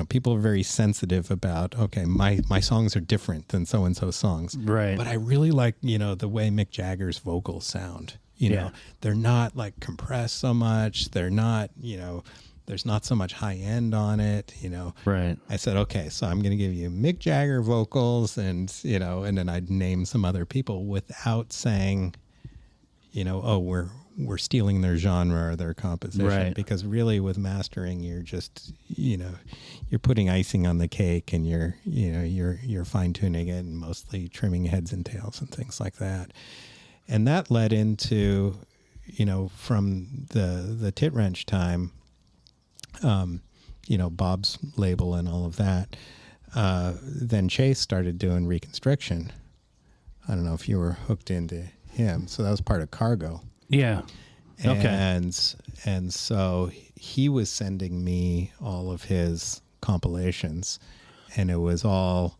people are very sensitive about, okay, my songs are different than so-and-so songs. Right. But I really like, the way Mick Jagger's vocals sound. They're not like compressed so much. They're not, there's not so much high end on it, Right. I said, okay, so I'm going to give you Mick Jagger vocals and, and then I'd name some other people without saying, oh, we're stealing their genre or their composition. Right. Because really with mastering, you're just, you're putting icing on the cake, and you're fine tuning it and mostly trimming heads and tails and things like that. And that led into, from the Tit Wrench time, Bob's label and all of that. Then Chase started doing Reconstriction. I don't know if you were hooked into him. So that was part of Cargo. Yeah. Okay. And so he was sending me all of his compilations, and it was all,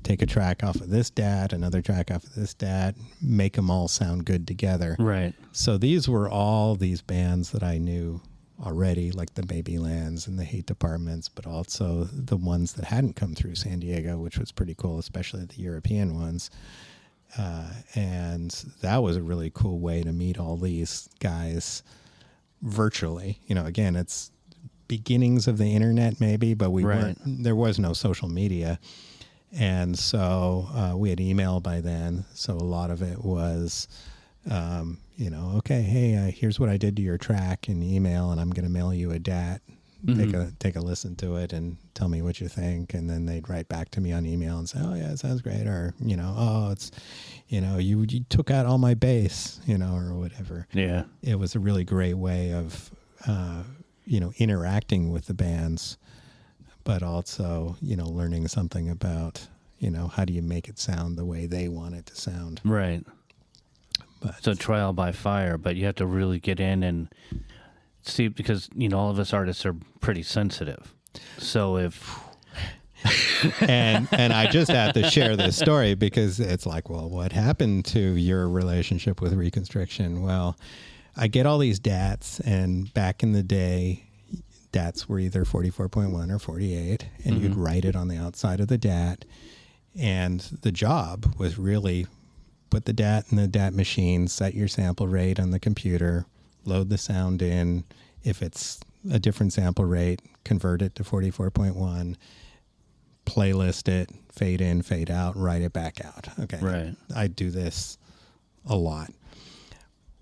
take a track off of this DAT, another track off of this DAT, make them all sound good together. Right. So these were all these bands that I knew already, like the Babylands and the Hate Departments, but also the ones that hadn't come through San Diego, which was pretty cool, especially the European ones. And that was a really cool way to meet all these guys virtually. Again, it's beginnings of the internet maybe, but there was no social media. And so we had email by then. So a lot of it was, okay, hey, here's what I did to your track in email, and I'm going to mail you a DAT. Take a listen to it and tell me what you think. And then they'd write back to me on email and say, oh yeah, it sounds great. Or, it's, you took out all my bass, or whatever. Yeah. It was a really great way of, interacting with the bands, but also, learning something about, how do you make it sound the way they want it to sound. Right. But so trial by fire, but you have to really get in and see, because, all of us artists are pretty sensitive. So if... and I just had to share this story because it's like, well, what happened to your relationship with Reconstriction? Well, I get all these DATs, and back in the day, DATs were either 44.1 or 48, and you'd write it on the outside of the DAT. And the job was really put the DAT in the DAT machine, set your sample rate on the computer, load the sound in. If it's a different sample rate, convert it to 44.1, playlist it, fade in, fade out, write it back out. Okay. Right. I do this a lot.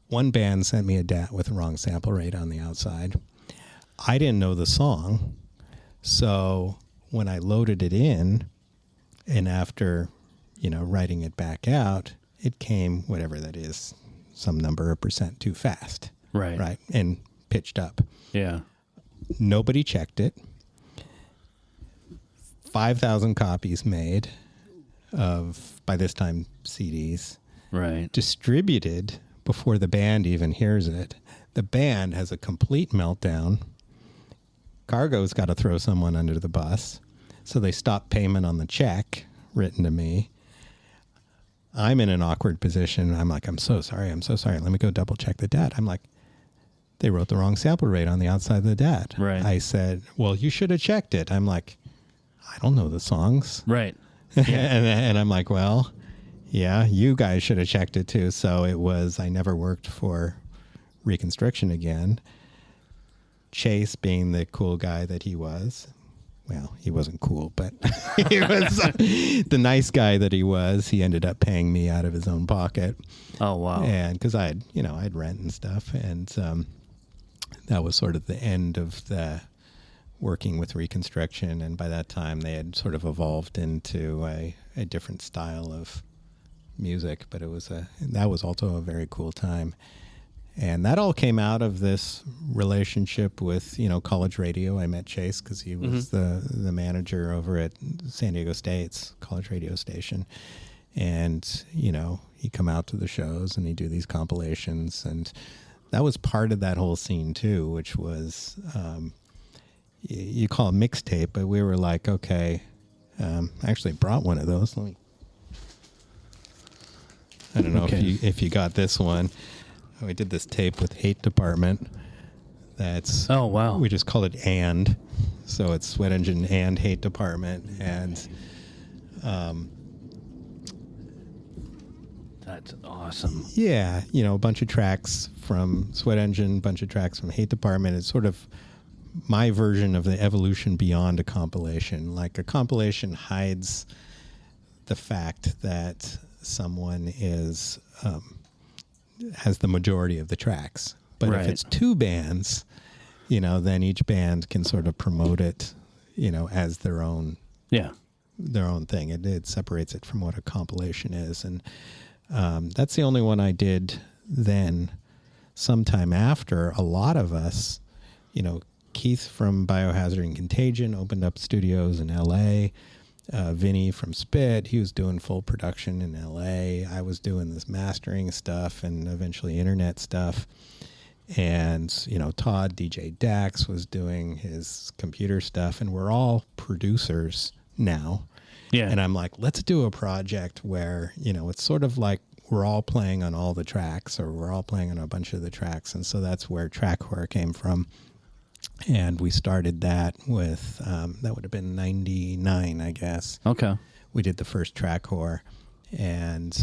One band sent me a DAT with the wrong sample rate on the outside. I didn't know the song. So when I loaded it in, and after, writing it back out, it came, whatever that is, some number of percent too fast. Right. Right. And pitched up. Yeah. Nobody checked it. 5,000 copies made of, by this time, CDs. Right. Distributed before the band even hears it. The band has a complete meltdown. Cargo's got to throw someone under the bus. So they stop payment on the check written to me. I'm in an awkward position. I'm like, I'm so sorry. Let me go double check the DAT. I'm like, they wrote the wrong sample rate on the outside of the DAT. Right. I said, well, you should have checked it. I'm like, I don't know the songs. Right. Yeah. and I'm like, well, yeah, you guys should have checked it too. So it was, I never worked for Reconstriction again. Chase, being the cool guy that he was, well, he wasn't cool, but he was the nice guy that he was. He ended up paying me out of his own pocket. Oh, wow. And because I'd rent and stuff. And that was sort of the end of the working with Reconstriction. And by that time, they had sort of evolved into a different style of music. But that was also a very cool time. And that all came out of this relationship with, college radio. I met Chase because he was the manager over at San Diego State's college radio station. And, he'd come out to the shows and he'd do these compilations. And that was part of that whole scene too, which was, you call it mixtape, but we were like, okay, I actually brought one of those. I don't know if you got this one. We did this tape with Hate Department. That's oh wow. We just call it "and," so it's Sweat Engine and Hate Department, and that's awesome. Yeah, a bunch of tracks from Sweat Engine, a bunch of tracks from Hate Department. It's sort of my version of the evolution beyond a compilation. Like a compilation hides the fact that someone is has the majority of the tracks. But Right. if it's two bands, then each band can sort of promote it, as their own thing. It separates it from what a compilation is. And that's the only one I did then. Sometime after, a lot of us, Keith from Biohazard and Contagion opened up studios in L.A., Vinny from Spit, he was doing full production in L.A. I was doing this mastering stuff and eventually internet stuff. And, Todd, DJ Dax, was doing his computer stuff. And we're all producers now. Yeah. And I'm like, let's do a project where, it's sort of like we're all playing on all the tracks, or we're all playing on a bunch of the tracks. And so that's where Trackhore came from. And we started that with, that would have been 99, I guess. Okay. We did the first Trackhore and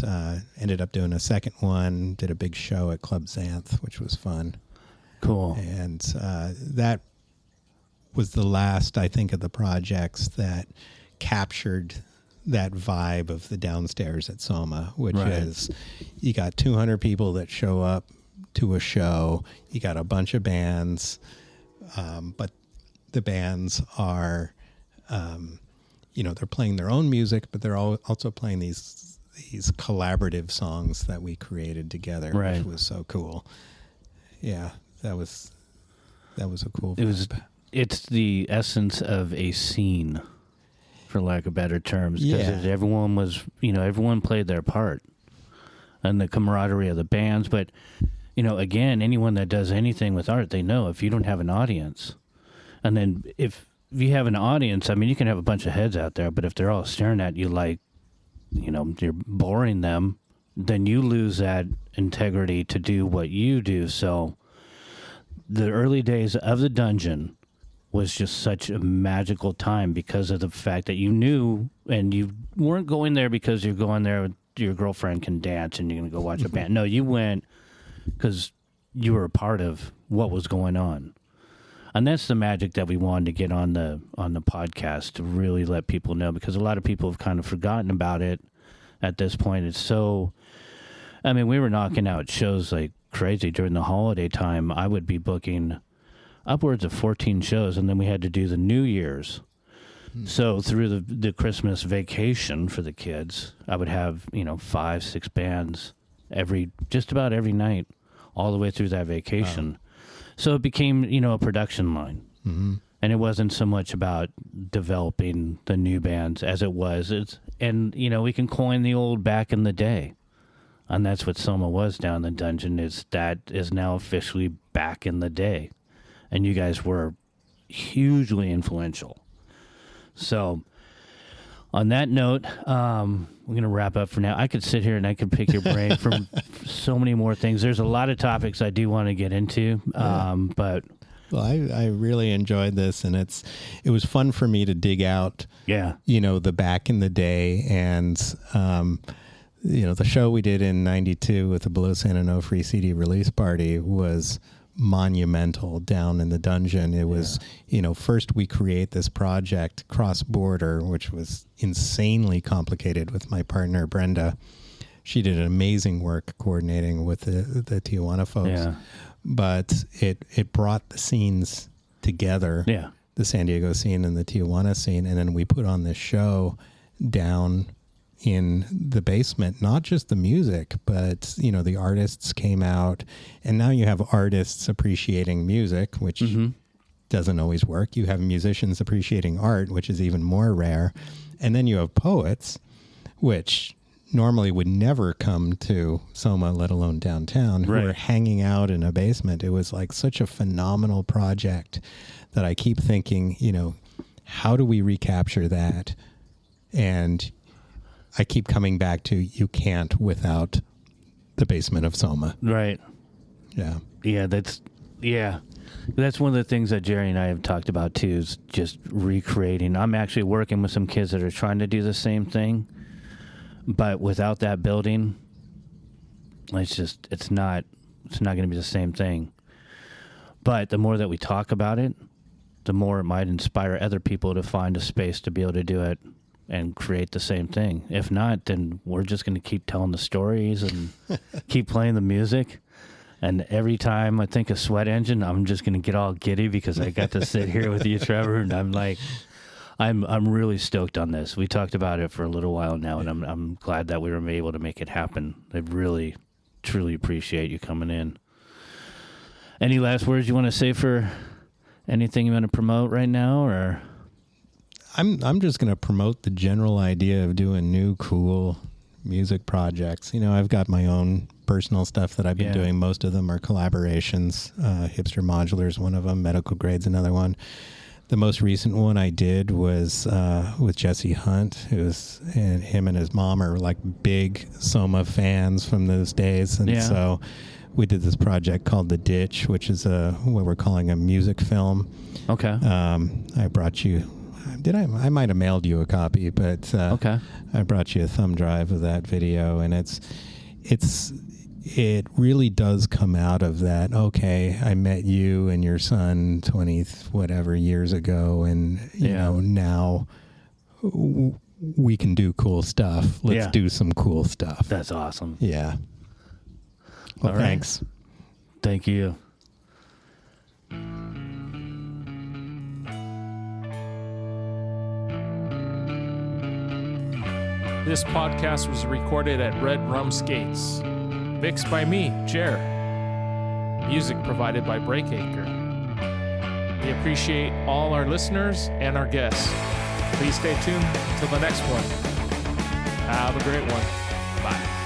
ended up doing a second one, did a big show at Club Xanth, which was fun. Cool. And that was the last, I think, of the projects that captured that vibe of the downstairs at Soma, which is you got 200 people that show up to a show, you got a bunch of bands, but the bands are, they're playing their own music, but they're also playing these collaborative songs that we created together, which was so cool. Yeah, that was a cool vibe. It's the essence of a scene, for lack of better terms, because everyone was, everyone played their part, and the camaraderie of the bands. But, again, anyone that does anything with art, they know if you don't have an audience, and then if you have an audience, I mean, you can have a bunch of heads out there, but if they're all staring at you like, you're boring them, then you lose that integrity to do what you do. So the early days of the Dungeon was just such a magical time because of the fact that you knew, and you weren't going there because you're going there with your girlfriend can dance and you're going to go watch a band. No, you went because you were a part of what was going on. And that's the magic that we wanted to get on the podcast, to really let people know, because a lot of people have kind of forgotten about it at this point. It's so, I mean, we were knocking out shows like crazy during the holiday time. I would be booking upwards of 14 shows, and then we had to do the New Year's. So through the Christmas vacation for the kids, I would have, 5-6 bands just about every night, all the way through that vacation. Wow. So it became, a production line. Mm-hmm. And it wasn't so much about developing the new bands as it was. We can coin the old back in the day. And that's what Soma was down the Dungeon, that is now officially back in the day. And you guys were hugely influential. So on that note, we're going to wrap up for now. I could sit here and I could pick your brain from so many more things. There's a lot of topics I do want to get into, but... Well, I really enjoyed this, and it was fun for me to dig out, the back in the day, and, the show we did in 92 with the Below San Onofre CD release party was monumental down in the Dungeon. It was, first we create this project Cross Border, which was insanely complicated with my partner Brenda. She did amazing work coordinating with the Tijuana folks. Yeah. But it brought the scenes together, the San Diego scene and the Tijuana scene, and then we put on this show down in the basement, not just the music, but, the artists came out, and now you have artists appreciating music, which doesn't always work. You have musicians appreciating art, which is even more rare. And then you have poets, which normally would never come to Soma, let alone downtown, who are hanging out in a basement. It was like such a phenomenal project that I keep thinking, how do we recapture that? And I keep coming back to, you can't without the basement of Soma. Right. Yeah. Yeah, that's one of the things that Jerry and I have talked about too, is just recreating. I'm actually working with some kids that are trying to do the same thing, but without that building, it's not going to be the same thing. But the more that we talk about it, the more it might inspire other people to find a space to be able to do it and create the same thing. If not, then we're just going to keep telling the stories and keep playing the music. And every time I think of Sweat Engine, I'm just going to get all giddy because I got to sit here with you, Trevor, and I'm like, I'm really stoked on this. We talked about it for a little while now, and I'm glad that we were able to make it happen. I really, truly appreciate you coming in. Any last words you want to say for anything you want to promote right now, or? I'm just going to promote the general idea of doing new, cool music projects. You know, I've got my own personal stuff that I've been doing. Most of them are collaborations. Hipster Modular is one of them. Medical Grade's another one. The most recent one I did was with Jesse Hunt, and him and his mom are like big Soma fans from those days. And so we did this project called The Ditch, which is what we're calling a music film. Okay. I brought you... I might have mailed you a copy, but I brought you a thumb drive of that video, and it really does come out of that. Okay, I met you and your son 20 whatever years ago, and you know, now we can do cool stuff. Let's do some cool stuff. That's awesome. Yeah. Well, thanks. Thank you. This podcast was recorded at Red Rum Skates. Mixed by me, Jer. Music provided by Breakacre. We appreciate all our listeners and our guests. Please stay tuned until the next one. Have a great one. Bye.